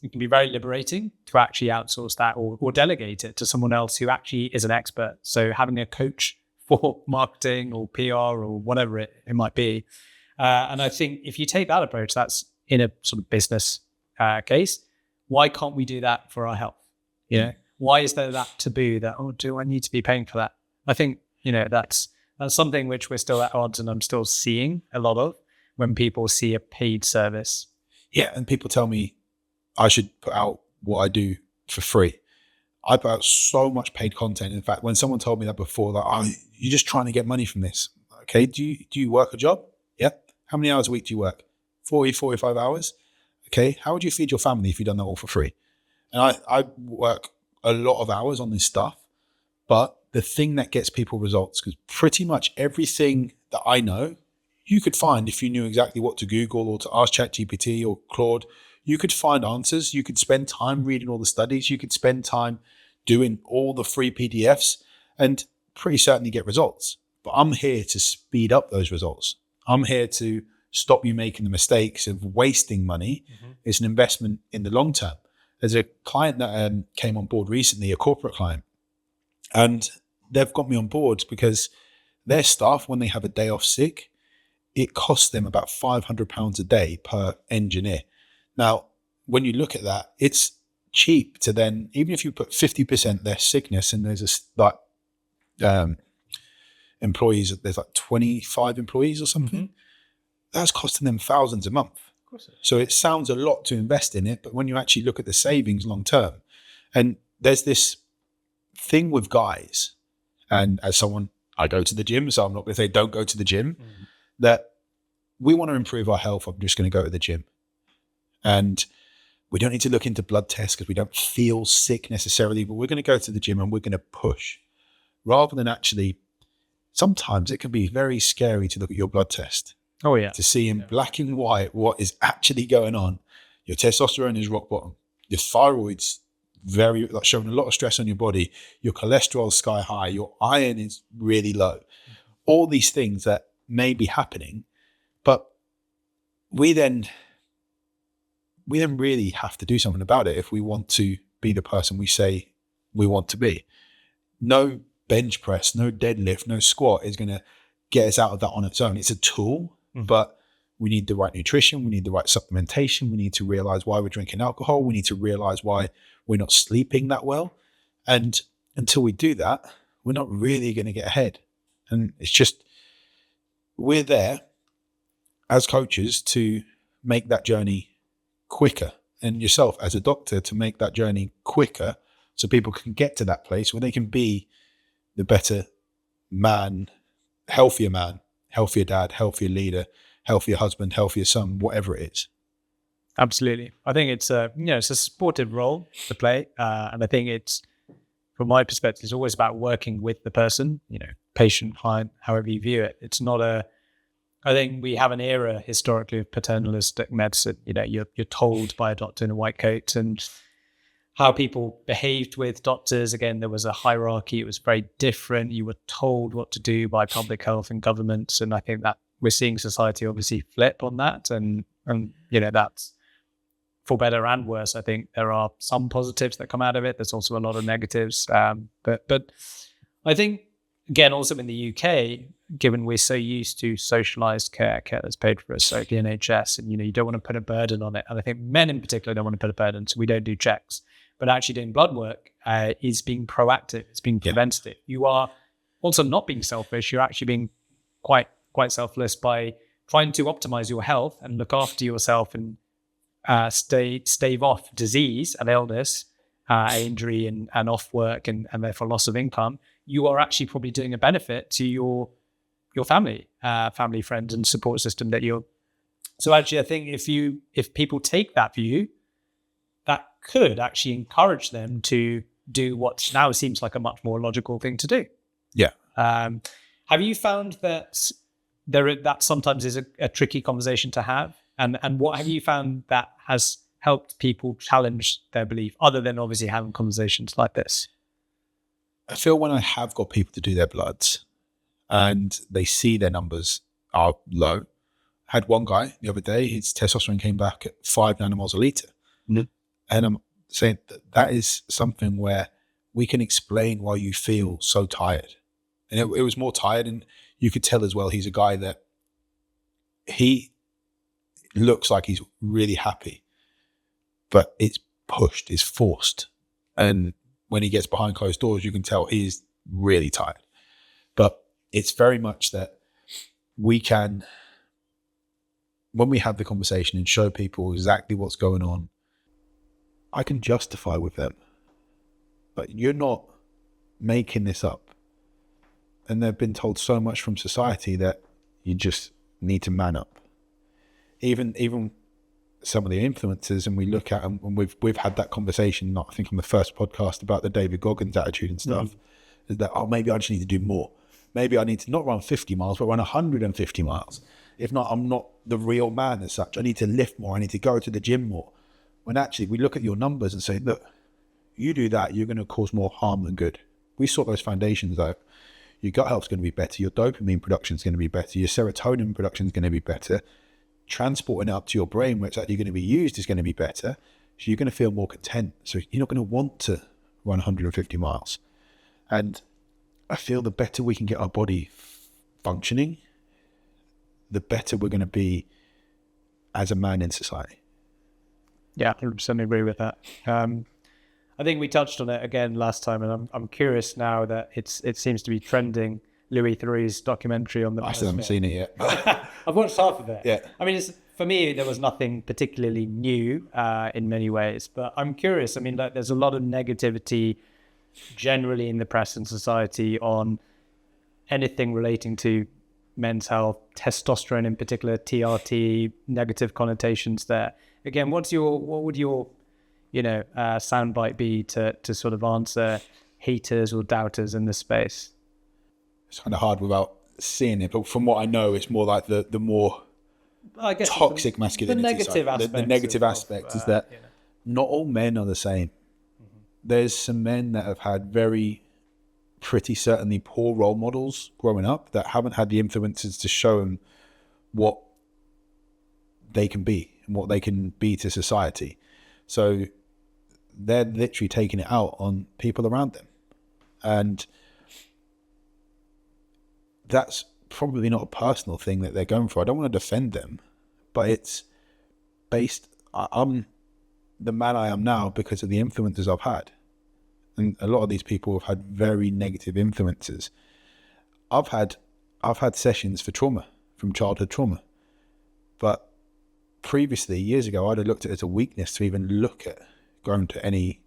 S1: it can be very liberating to actually outsource that or delegate it to someone else who actually is an expert. So having a coach for marketing or PR or whatever it might be. And I think if you take that approach, that's in a sort of business case, why can't we do that for our health? Why is there that taboo that, do I need to be paying for that? I think, that's something which we're still at odds, and I'm still seeing a lot of when people see a paid service.
S2: Yeah, and people tell me I should put out what I do for free. I put out so much paid content. In fact, when someone told me that before, that you're just trying to get money from this. Okay, do you work a job? Yeah. How many hours a week do you work? 40, 45 hours. Okay. How would you feed your family if you'd done that all for free? And I work a lot of hours on this stuff, but the thing that gets people results, because pretty much everything that I know, you could find if you knew exactly what to Google or to ask ChatGPT or Claude, you could find answers. You could spend time reading all the studies. You could spend time doing all the free PDFs and pretty certainly get results. But I'm here to speed up those results. I'm here to stop you making the mistakes of wasting money. Mm-hmm. It's an investment in the long term. There's a client that came on board recently, a corporate client, and they've got me on board because their staff, when they have a day off sick, it costs them about £500 a day per engineer. Now, when you look at that, it's cheap to then, even if you put 50% their sickness, and there's employees, there's like 25 employees or something, mm-hmm. That's costing them thousands a month. Of course. So it sounds a lot to invest in it, but when you actually look at the savings long term, and there's this thing with guys, and as someone, I go to the gym, so I'm not going to say don't go to the gym, that we want to improve our health. I'm just going to go to the gym. And we don't need to look into blood tests because we don't feel sick necessarily, but we're going to go to the gym and we're going to push. Rather than actually, sometimes it can be very scary to look at your blood test.
S1: Oh, yeah.
S2: To see in black and white what is actually going on. Your testosterone is rock bottom. Your thyroid's showing a lot of stress on your body. Your cholesterol is sky high. Your iron is really low. All these things that may be happening, but we then really have to do something about it if we want to be the person we say we want to be. No bench press, no deadlift, no squat is going to get us out of that on its own. It's a tool, but we need the right nutrition. We need the right supplementation. We need to realize why we're drinking alcohol. We need to realize why we're not sleeping that well. And until we do that, we're not really going to get ahead. And it's just, we're there as coaches to make that journey quicker, and yourself as a doctor to make that journey quicker so people can get to that place where they can be the better man, healthier dad, healthier leader, healthier husband, healthier son, whatever it is.
S1: Absolutely. I think it's it's a supportive role to play. And I think it's, from my perspective, it's always about working with the person, patient, client, however you view it. It's not I think we have an era historically of paternalistic medicine. You're told by a doctor in a white coat, and how people behaved with doctors. Again, there was a hierarchy. It was very different. You were told what to do by public health and governments. And I think that we're seeing society obviously flip on that. And that's for better and worse. I think there are some positives that come out of it. There's also a lot of negatives. But I think, again, also in the UK, given we're so used to socialized care that's paid for us, so the NHS, and you don't want to put a burden on it. And I think men in particular don't want to put a burden, so we don't do checks. But actually doing blood work is being proactive. It's being preventative. You are also not being selfish. You're actually being quite selfless by trying to optimize your health and look after yourself and stave off disease and illness, injury and off work and therefore loss of income. You are actually probably doing a benefit to your family, friends and support system that you're. So actually, I think if people take that view, that could actually encourage them to do what now seems like a much more logical thing to do.
S2: Yeah.
S1: Have you found that that sometimes is a tricky conversation to have? And what have you found that has helped people challenge their belief, other than obviously having conversations like this?
S2: I feel when I have got people to do their bloods and they see their numbers are low. I had one guy the other day, his testosterone came back at 5 nanomoles a litre. Mm-hmm. And I'm saying that is something where we can explain why you feel so tired. And it was more tired, and you could tell as well he's a guy that he looks like he's really happy, but it's pushed, it's forced. And when he gets behind closed doors, you can tell he's really tired. But it's very much that we can, when we have the conversation and show people exactly what's going on, I can justify with them. But you're not making this up. And they've been told so much from society that you just need to man up. Even some of the influencers, and we look at them, and we've had that conversation, I think on the first podcast, about the David Goggins attitude and stuff, is that, maybe I just need to do more. Maybe I need to not run 50 miles, but run 150 miles. If not, I'm not the real man as such. I need to lift more. I need to go to the gym more. When actually we look at your numbers and say, look, you do that, you're going to cause more harm than good. We sort those foundations out. Your gut health's going to be better. Your dopamine production is going to be better. Your serotonin production is going to be better. Transporting it up to your brain where it's actually going to be used is going to be better. So you're going to feel more content. So you're not going to want to run 150 miles. And I feel the better we can get our body functioning, the better we're going to be as a man in society.
S1: Yeah, 100% agree with that. I think we touched on it again last time, and I'm curious now that it seems to be trending. Louis Theroux's documentary on the.
S2: I still haven't seen it yet.
S1: I've watched half of it.
S2: Yeah.
S1: I mean, for me, there was nothing particularly new in many ways, but I'm curious. I mean, there's a lot of negativity generally in the press and society on anything relating to men's health, testosterone in particular, TRT, negative connotations there. Again, what would your soundbite be to sort of answer haters or doubters in this space?
S2: It's kind of hard without seeing it, but from what I know, it's more like the more toxic masculinity.
S1: The negative aspect.
S2: The negative aspect is that not all men are the same. Mm-hmm. There's some men that have had pretty certainly poor role models growing up that haven't had the influences to show them what they can be and what they can be to society. So they're literally taking it out on people around them. And that's probably not a personal thing that they're going for. I don't want to defend them, but it's based, I'm the man I am now because of the influences I've had. And a lot of these people have had very negative influences. I've had sessions for trauma, from childhood trauma. But previously, years ago, I'd have looked at it as a weakness to even look at going to any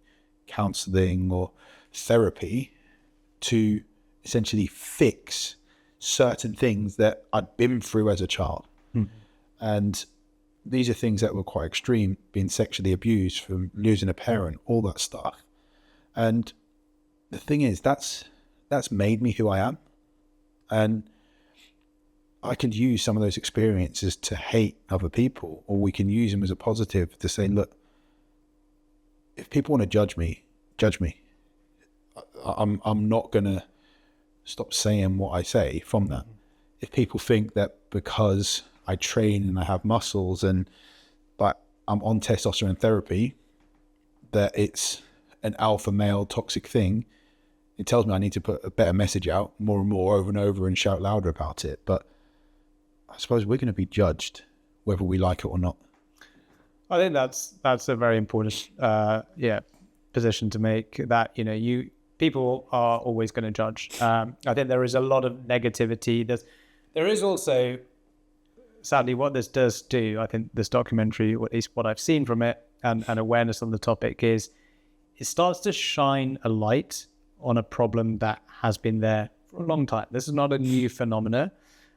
S2: counselling or therapy to essentially fix certain things that I'd been through as a child. And these are things that were quite extreme, being sexually abused, from losing a parent, all that stuff. And the thing is, that's made me who I am. And I could use some of those experiences to hate other people, or we can use them as a positive to say, look, if people want to judge me, judge me. I'm not going to stop saying what I say from that. If people think that because I train and I have muscles but I'm on testosterone therapy, that it's an alpha male toxic thing, it tells me I need to put a better message out more and more over and over and shout louder about it. But I suppose we're going to be judged whether we like it or not.
S1: I think that's a very important position to make, that people are always going to judge. I think there is a lot of negativity. There is also, sadly, what this does do, I think this documentary, or at least what I've seen from it, and awareness on the topic, is it starts to shine a light on a problem that has been there for a long time. This is not a new phenomena,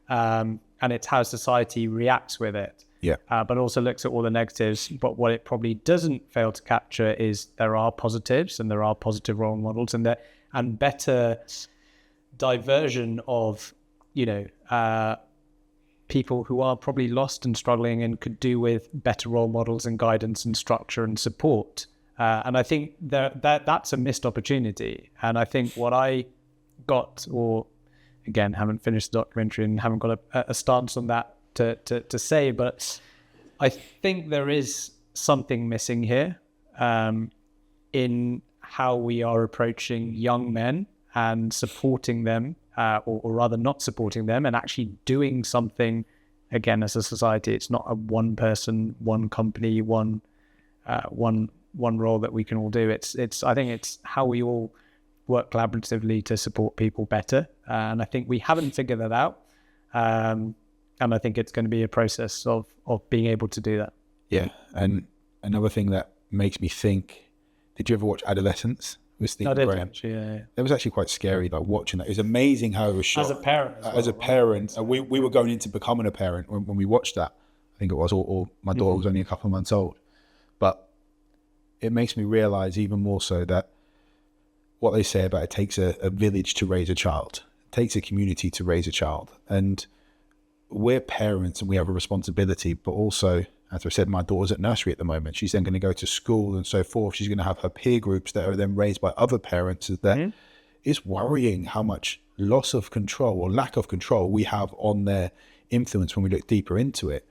S1: and it's how society reacts with it.
S2: Yeah.
S1: But also looks at all the negatives. But what it probably doesn't fail to capture is there are positives, and there are positive role models, and better diversion of, people who are probably lost and struggling and could do with better role models and guidance and structure and support. And I think that's a missed opportunity. And I think what I got, or again, haven't finished the documentary and haven't got a stance on that to say, but I think there is something missing here in how we are approaching young men and supporting them, or rather not supporting them, and actually doing something. Again, as a society, it's not a one person, one company, one role that we can all do. I think it's how we all work collaboratively to support people better. And I think we haven't figured that out. And I think it's going to be a process of being able to do that.
S2: Yeah. And another thing that makes me think, did you ever watch Adolescence with Stephen Graham?
S1: Actually, yeah.
S2: It was actually quite scary, like watching that. It was amazing how it was shot.
S1: As a parent.
S2: As a parent. We were going into becoming a parent when we watched that. I think it was, or my daughter was only a couple of months old. But it makes me realize even more so that what they say about it takes a village to raise a child. It takes a community to raise a child. And we're parents and we have a responsibility, but also, as I said, my daughter's at nursery at the moment. She's then going to go to school and so forth. She's going to have her peer groups that are then raised by other parents. It's worrying how much loss of control or lack of control we have on their influence when we look deeper into it.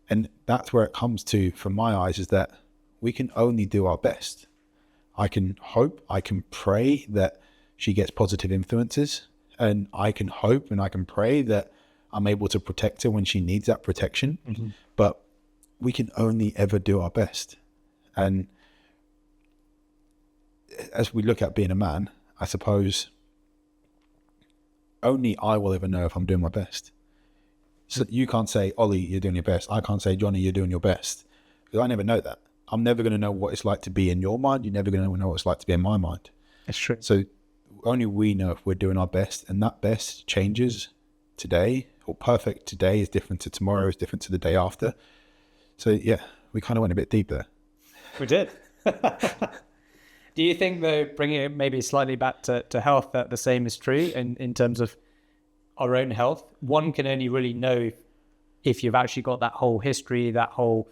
S2: And that's where it comes to, from my eyes, is that we can only do our best. I can hope, I can pray that she gets positive influences, and I can hope and I can pray that I'm able to protect her when she needs that protection. But we can only ever do our best. And as we look at being a man, I suppose only I will ever know if I'm doing my best. So you can't say, Ollie, you're doing your best. I can't say, Johnny, you're doing your best. Because I never know that. I'm never going to know what it's like to be in your mind. You're never going to know what it's like to be in my mind.
S1: That's true.
S2: So only we know if we're doing our best, and that best changes today, or perfect today is different to tomorrow, is different to the day after. So yeah, we kind of went a bit deep there.
S1: We did. Do you think, though, bringing it maybe slightly back to health, that the same is true in terms of our own health? One can only really know if you've actually got that whole history, that whole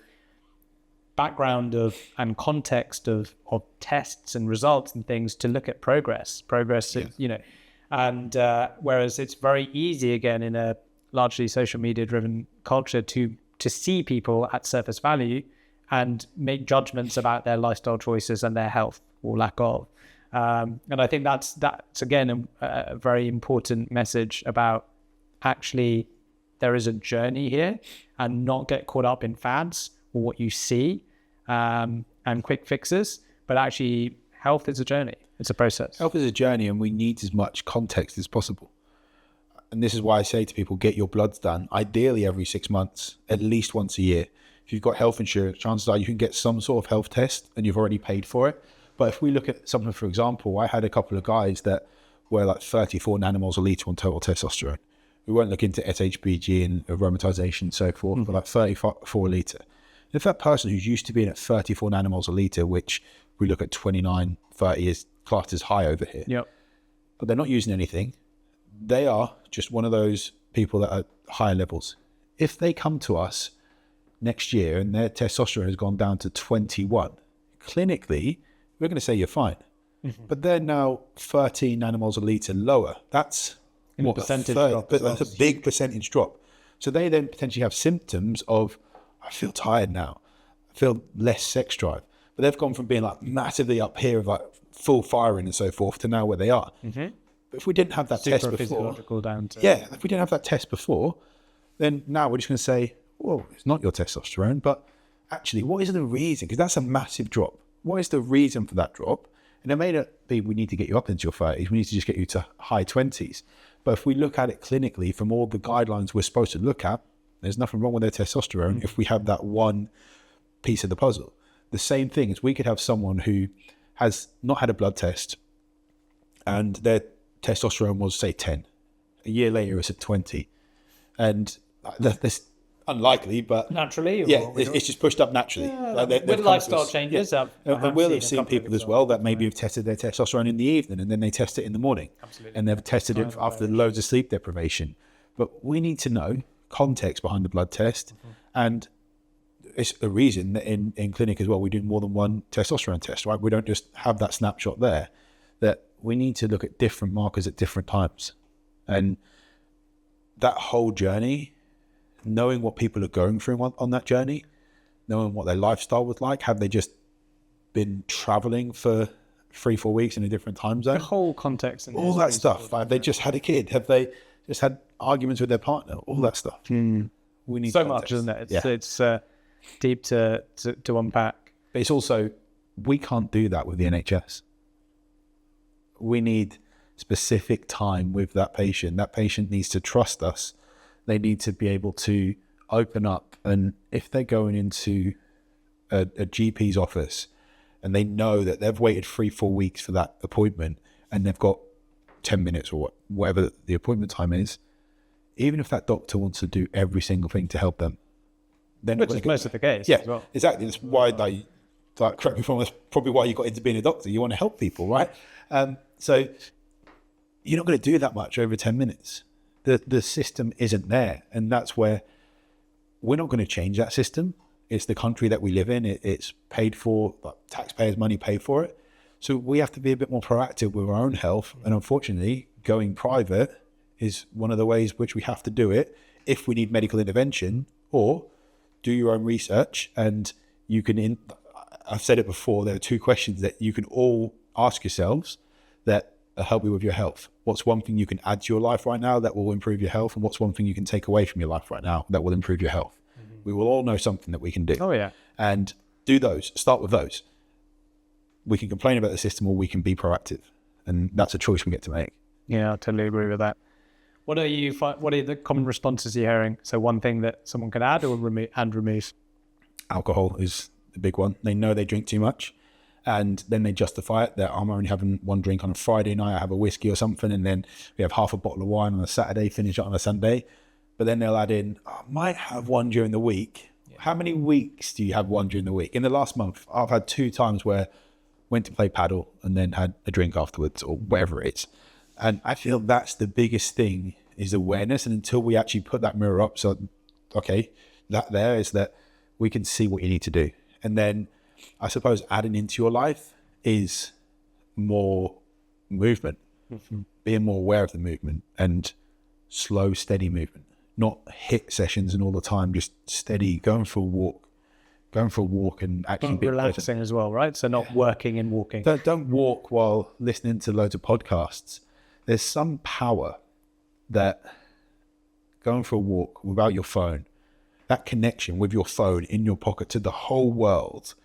S1: background of and context of tests and results and things to look at progress, yeah. And whereas it's very easy, again, in a largely social media driven culture to see people at surface value and make judgments about their lifestyle choices and their health or lack of. And I think that's again a very important message about actually there is a journey here, and not get caught up in fads or what you see and quick fixes, but actually health is a journey. It's a process.
S2: Health is a journey, and we need as much context as possible. And this is why I say to people, get your bloods done, ideally every 6 months, at least once a year. If you've got health insurance, chances are you can get some sort of health test and you've already paid for it. But if we look at something, for example, I had a couple of guys that were like 34 nanomoles a litre on total testosterone. We weren't looking into SHBG and aromatization and so forth, but like 34 a litre. If that person who's used to being at 34 nanomoles a litre, which we look at 29, 30 is classed as high over here,
S1: Yep.
S2: but they're not using anything, they are just one of those people that are higher levels. If they come to us next year and their testosterone has gone down to 21, clinically, we're going to say you're fine. But they're now 13 nanomoles a litre lower. That's
S1: In
S2: what,
S1: percentage
S2: a
S1: drop
S2: but
S1: as well.
S2: that's a big percentage drop. So they then potentially have symptoms of, I feel tired now, I feel less sex drive. But they've gone from being like massively up here of like full firing and so forth to now where they are. But if we didn't have that test before,
S1: Physiological down to
S2: if we didn't have that test before, then now we're just going to say, well, it's not your testosterone, but actually, what is the reason? Because that's a massive drop. What is the reason for that drop? And it may not be we need to get you up into your 30s. We need to just get you to high 20s. But if we look at it clinically from all the guidelines we're supposed to look at, there's nothing wrong with their testosterone if we have that one piece of the puzzle. The same thing is we could have someone who has not had a blood test and their testosterone was, say, 10. A year later, it's at 20. And that's unlikely, but
S1: naturally.
S2: yeah, it's just pushed up naturally. Like
S1: With lifestyle changes.
S2: And we'll have seen people as well that maybe have tested their testosterone in the evening and then they test it in the morning.
S1: Absolutely.
S2: And they've tested it after loads of sleep deprivation. But we need to know context behind the blood test. And it's a reason that in clinic as well, we do more than one testosterone test, right? We don't just have that snapshot there, that we need to look at different markers at different times. And that whole journey, knowing what people are going through on that journey, knowing what their lifestyle was like, have they just been traveling for 3-4 weeks in a different time zone?
S1: The whole context. And
S2: all that stuff. Have they just had a kid? Have they just had arguments with their partner? All that stuff. We need
S1: so
S2: context.
S1: much, isn't it? It's deep to unpack.
S2: But it's also, we can't do that with the NHS. We need specific time with that patient. That patient needs to trust us. They need to be able to open up. And if they're going into a GP's office and they know that they've waited 3-4 weeks for that appointment and they've got 10 minutes or whatever the appointment time is, even if that doctor wants to do every single thing to help them, then
S1: Which is most of the case.
S2: Yeah,
S1: as well.
S2: exactly. That's why correct me if I'm wrong, that's probably why you got into being a doctor. You want to help people, right? So you're not going to do that much over 10 minutes. The system isn't there. And that's where we're not going to change that system. It's the country that we live in. It's paid for, taxpayers' money paid for it. So we have to be a bit more proactive with our own health. And unfortunately, going private is one of the ways which we have to do it if we need medical intervention, or do your own research. And you can, I've said it before, there are 2 questions that you can all ask yourselves that help you with your health. What's one thing you can add to your life right now that will improve your health? And what's one thing you can take away from your life right now that will improve your health? We will all know something that we can do.
S1: Oh, yeah.
S2: And do those. Start with those. We can complain about the system or we can be proactive. And that's a choice we get to make.
S1: Yeah, I totally agree with that. What are the common responses you're hearing? So one thing that someone can add or remove?
S2: Alcohol is the big one. They know they drink too much. And then they justify it that I'm only having one drink on a Friday night, I have a whiskey or something, and then we have half a bottle of wine on a Saturday, finish it on a Sunday. But then they'll add in, I might have one during the week. Yeah. How many weeks do you have one during the week? In the last month, I've had 2 times where I went to play paddle and then had a drink afterwards or whatever it is. And I feel that's the biggest thing, is awareness. And until we actually put that mirror up, so, okay, that there is that we can see what you need to do. And then I suppose adding into your life is more movement, being more aware of the movement and slow, steady movement, not hit sessions and all the time, just steady, going for a walk and actually be
S1: relaxing as well, right? So not working and walking.
S2: Don't walk while listening to loads of podcasts. There's some power that going for a walk without your phone, that connection with your phone in your pocket to the whole world,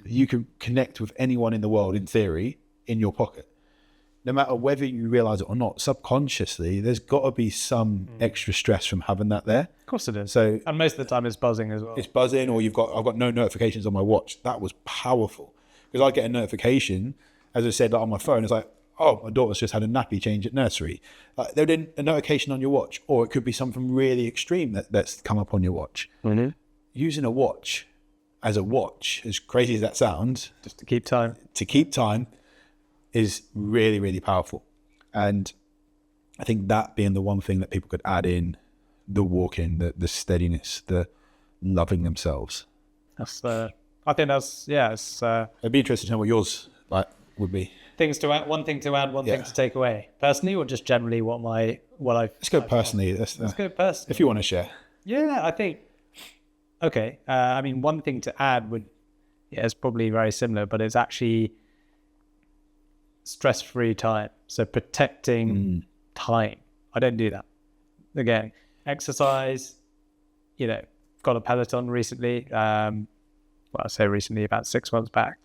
S2: you can connect with anyone in the world, in theory, in your pocket. No matter whether you realize it or not, subconsciously, there's got to be some extra stress from having that there.
S1: Of course it is.
S2: So,
S1: and most of the time it's buzzing as well.
S2: It's buzzing, or I've got no notifications on my watch. That was powerful, because I get a notification, as I said, like on my phone. It's like, oh, my daughter's just had a nappy change at nursery. Like, there's a notification on your watch, or it could be something really extreme that's come up on your watch.
S1: Mm-hmm.
S2: Using a watch, as crazy as that sounds,
S1: just to keep time,
S2: is really, really powerful. And I think that being the one thing that people could add in, the walking, the steadiness, the loving themselves.
S1: That's I think that's,
S2: I'd be interested to know what yours would be.
S1: Things to add, one thing to add, one thing to take away. Personally, or just generally what I
S2: Let's go personally. Let's
S1: go personally.
S2: If you want to share.
S1: Yeah, I think, okay. I mean, one thing to add it's probably very similar, but it's actually stress-free time. So protecting time. I don't do that. Again, exercise, got a Peloton recently. I say recently, about 6 months back.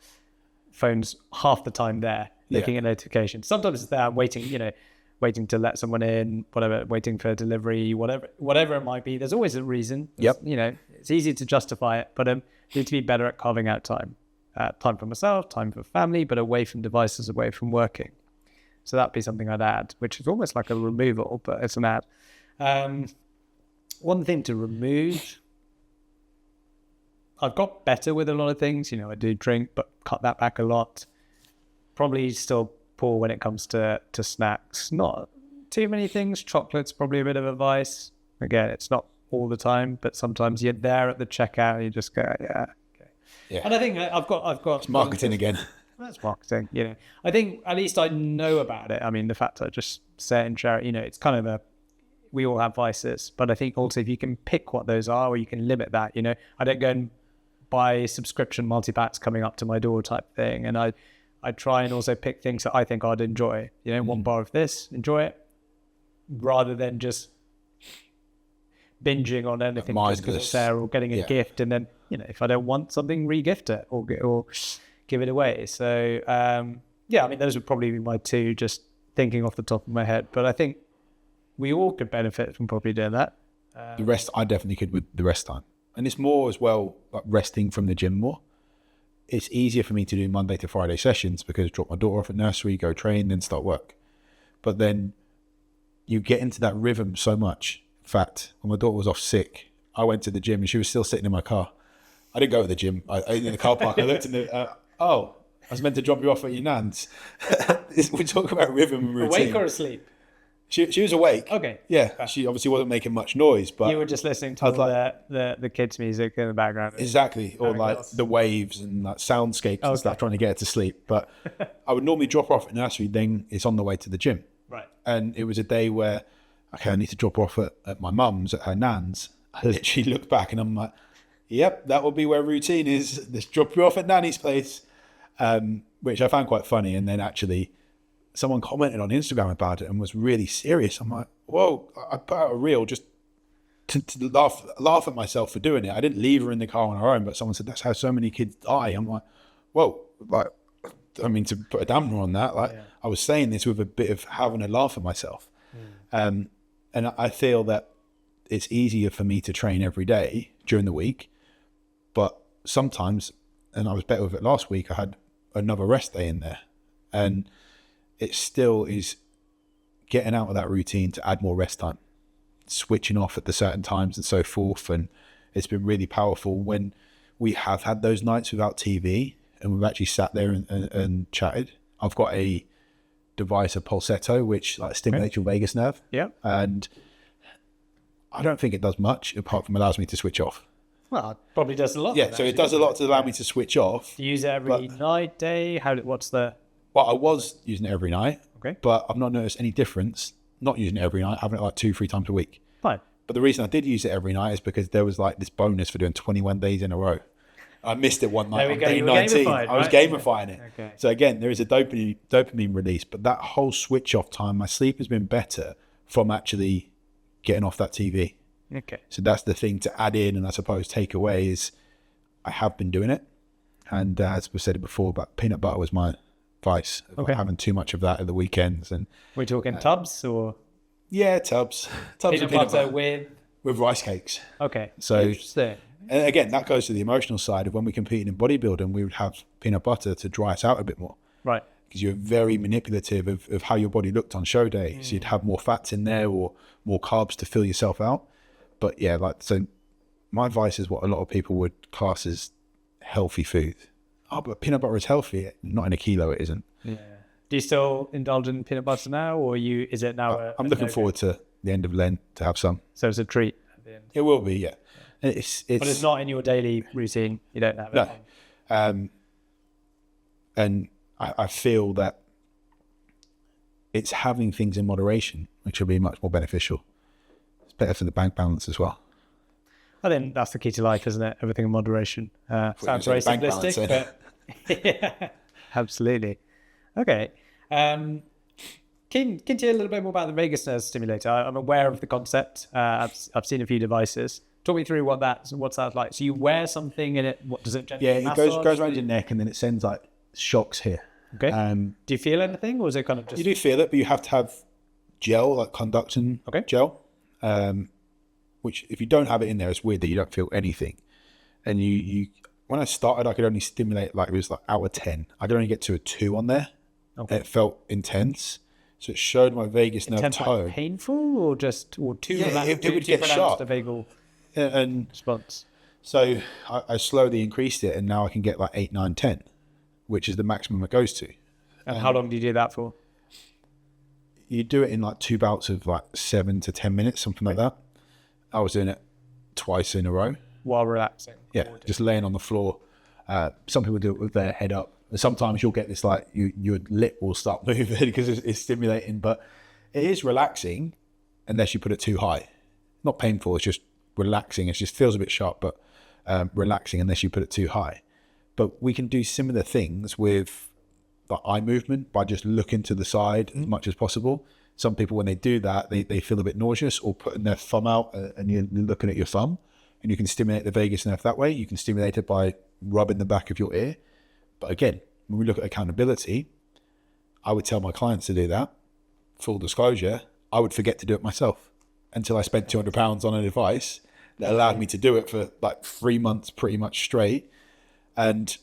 S1: Phone's half the time there, looking at notifications. Sometimes it's there, I'm waiting to let someone in, whatever, waiting for delivery, whatever it might be. There's always a reason.
S2: Yep.
S1: It's easy to justify it, but need to be better at carving out time. Time for myself, time for family, but away from devices, away from working. So that'd be something I'd add, which is almost like a removal, but it's an add. One thing to remove, I've got better with a lot of things. I do drink, but cut that back a lot. Probably still poor when it comes to snacks. Not too many things. Chocolate's probably a bit of a vice. Again, it's not all the time, but sometimes you're there at the checkout and you just go, yeah.
S2: Yeah.
S1: And I think I've got
S2: it's marketing again.
S1: That's marketing, I think at least I know about it. I mean, the fact that I just say it and share it, it's kind of we all have vices, but I think also if you can pick what those are, or you can limit that, I don't go and buy subscription multi-packs coming up to my door type thing. And I try and also pick things that I think I'd enjoy, one bar of this, enjoy it, rather than just binging on anything just because it's there, or getting a gift, and then if I don't want something, re-gift it or give it away. So I mean, those would probably be my two, just thinking off the top of my head. But I think we all could benefit from probably doing that.
S2: The rest, I definitely could with the rest time, and it's more as well like resting from the gym more. It's easier for me to do Monday to Friday sessions because drop my daughter off at nursery, go train, then start work. But then you get into that rhythm so much. In fact, when my daughter was off sick, I went to the gym and she was still sitting in my car. I didn't go to the gym. I in the car park. I looked in the, I was meant to drop you off at your nan's. We talk about rhythm and routine.
S1: Awake or asleep?
S2: She was awake.
S1: Okay.
S2: Yeah. She obviously wasn't making much noise, but
S1: you were just listening to the kids' music in the background.
S2: Exactly. Or like the waves and like soundscapes and stuff, trying to get her to sleep. But I would normally drop her off at nursery, then it's on the way to the gym.
S1: Right.
S2: And it was a day where, okay, I need to drop her off at my mum's, at her nan's. I literally looked back and I'm like, yep, that will be where routine is. Let's drop you off at nanny's place, which I found quite funny. And then actually someone commented on Instagram about it and was really serious. I'm like, whoa, I put out a reel just to laugh at myself for doing it. I didn't leave her in the car on her own, but someone said, that's how so many kids die. I'm like, whoa, like, I mean, to put a dampener on that, I was saying this with a bit of having a laugh at myself. And I feel that it's easier for me to train every day during the week, but sometimes, and I was better with it last week, I had another rest day in there, and it still is getting out of that routine to add more rest time, switching off at the certain times and so forth. And it's been really powerful when we have had those nights without TV and we've actually sat there and chatted. I've got a device, a pulsetto, which like stimulates your vagus nerve.
S1: Yeah.
S2: And I don't think it does much apart from allows me to switch off.
S1: Well, it probably does a lot.
S2: Yeah, so it does a lot to allow me to switch off.
S1: Do you use it every night, day? What's the...
S2: Well, I was using it every night,
S1: okay,
S2: but I've not noticed any difference not using it every night, having it like 2-3 times a week.
S1: Fine.
S2: But the reason I did use it every night is because there was like this bonus for doing 21 days in a row. I missed it one night on day 19. I was gamifying it.
S1: Okay.
S2: So again, there is a dopamine release, but that whole switch off time, my sleep has been better from actually getting off that TV.
S1: Okay.
S2: So that's the thing to add in, and I suppose take away is I have been doing it. And as we said before, about peanut butter was my vice.
S1: Okay.
S2: Having too much of that at the weekends. And
S1: we're talking tubs or?
S2: Yeah, tubs
S1: Peanut butter with
S2: rice cakes.
S1: Okay.
S2: So
S1: interesting.
S2: And again, that goes to the emotional side of when we competed in bodybuilding, we would have peanut butter to dry us out a bit more.
S1: Right.
S2: Because you're very manipulative of how your body looked on show day. So you'd have more fats in there or more carbs to fill yourself out. But yeah, so my vice is what a lot of people would class as healthy food. Oh, but peanut butter is healthy. Not in a kilo, it isn't.
S1: Yeah. Do you still indulge in peanut butter now, or is it now?
S2: I'm looking forward to the end of Lent to have some.
S1: So it's a treat at the end.
S2: It will be, yeah. But
S1: it's not in your daily routine. You don't have it.
S2: No. And I feel that it's having things in moderation, which will be much more beneficial. It's better for the bank balance as well.
S1: I think that's the key to life, isn't it? Everything in moderation. Sounds very simplistic, but yeah, absolutely. Okay. Can you tell a little bit more about the vagus nerve stimulator? I'm aware of the concept. I've seen a few devices. Talk me through what's that like. So you wear something in it. What does it generally
S2: it goes around your neck and then it sends like shocks here.
S1: Okay. Do you feel anything, or is it kind of just?
S2: You do feel it, but you have to have gel, like conduction gel. Which if you don't have it in there, it's weird that you don't feel anything. And you when I started, I could only stimulate like it was like out of 10. I could only get to a 2 on there. Okay. It felt intense. So it showed my vagus nerve tone.
S1: Like painful or too
S2: it would get sharp.
S1: The vagal
S2: and
S1: response.
S2: So I slowly increased it, and now I can get like 8, 9, 10, which is the maximum it goes to.
S1: And how long do you do that for?
S2: You do it in like 2 bouts of like 7 to 10 minutes, something like that. I was doing it twice in a row.
S1: While relaxing?
S2: Yeah, just laying on the floor. Some people do it with their head up. Sometimes you'll get this like your lip will start moving because it's stimulating, but it is relaxing unless you put it too high. Not painful, it's just relaxing. It just feels a bit sharp, but relaxing unless you put it too high. But we can do similar things with the eye movement by just looking to the side as much as possible. Some people, when they do that, they feel a bit nauseous, or putting their thumb out and you're looking at your thumb, and you can stimulate the vagus nerve that way. You can stimulate it by rubbing the back of your ear. But again, when we look at accountability, I would tell my clients to do that. Full disclosure, I would forget to do it myself until I spent £200 on a device that allowed me to do it for like 3 months pretty much straight. And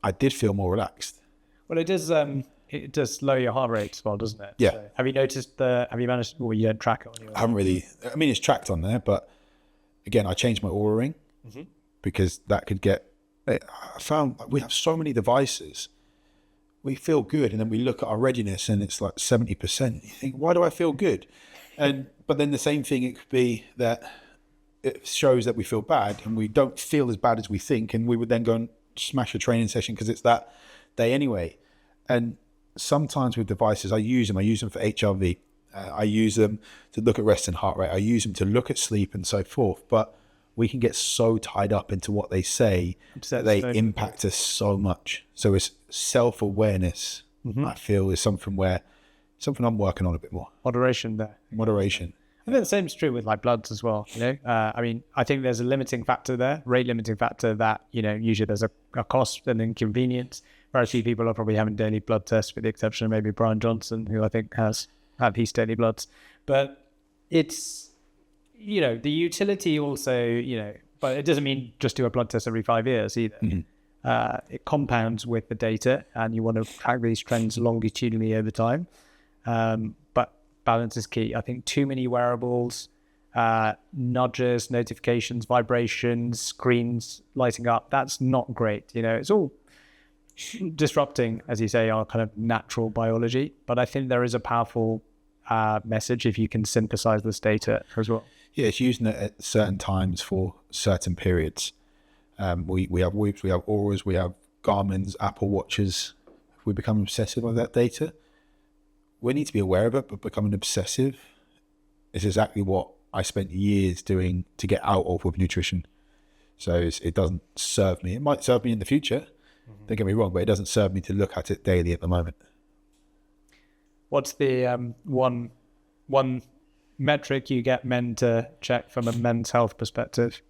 S2: I did feel more relaxed.
S1: Well, it does lower your heart rate as well, doesn't it?
S2: Yeah.
S1: So have you managed, well, you don't track it on your...
S2: I haven't really, I mean, it's tracked on there, but again, I changed my Oura ring because that could get, I found we have so many devices. We feel good, and then we look at our readiness and it's like 70%. You think, why do I feel good? But then the same thing, it could be that it shows that we feel bad and we don't feel as bad as we think, and we would then go and smash a training session because it's that day anyway. And sometimes with devices, I use them for HRV. I use them to look at resting heart rate. I use them to look at sleep and so forth. But we can get so tied up into what they say that they impact us so much. So it's self-awareness, I feel, is something I'm working on a bit more.
S1: Moderation there.
S2: Moderation.
S1: I think the same is true with like bloods as well. I mean, I think there's a limiting factor there, rate limiting factor that, usually there's a cost and inconvenience. Very few people are probably having daily blood tests, with the exception of maybe Brian Johnson, who I think has had his daily bloods. But it's, the utility also, but it doesn't mean just do a blood test every 5 years either. It compounds with the data, and you want to track these trends longitudinally over time. But balance is key. I think too many wearables, nudges, notifications, vibrations, screens lighting up, that's not great. It's all disrupting, as you say, our kind of natural biology. But I think there is a powerful message if you can synthesize this data as well.
S2: Yeah, it's using it at certain times for certain periods. We have Whoops, we have Auras, we have Garmin's, Apple Watches. If we become obsessive with that data, we need to be aware of it, but becoming obsessive is exactly what I spent years doing to get out of with nutrition. So it doesn't serve me. It might serve me in the future, don't get me wrong, but it doesn't serve me to look at it daily at the moment.
S1: What's the one metric you get men to check from a men's health perspective?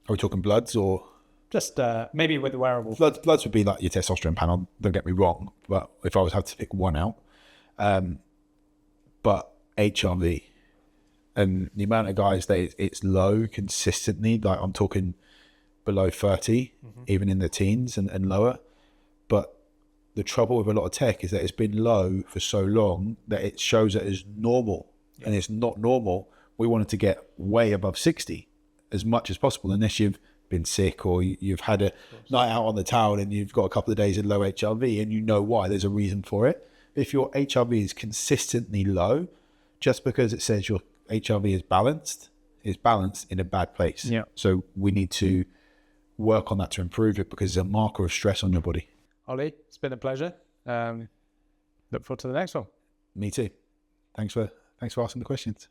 S2: Are we talking bloods or?
S1: Just maybe with the wearable.
S2: Bloods would be like your testosterone panel, don't get me wrong, but if I was have to pick one out, but HRV and the amount of guys that it's low consistently, like I'm talking below 30, even in the teens and lower. But the trouble with a lot of tech is that it's been low for so long that it shows it as normal, and it's not normal. We wanted to get way above 60 as much as possible, unless you've been sick or you've had a night out on the town and you've got a couple of days in low HRV and you know why, there's a reason for it. If your HRV is consistently low, just because it says your HRV is balanced in a bad place.
S1: Yeah.
S2: So we need to work on that to improve it, because it's a marker of stress on your body.
S1: Ollie, it's been a pleasure. Look forward to the next one.
S2: Me too. Thanks for asking the questions.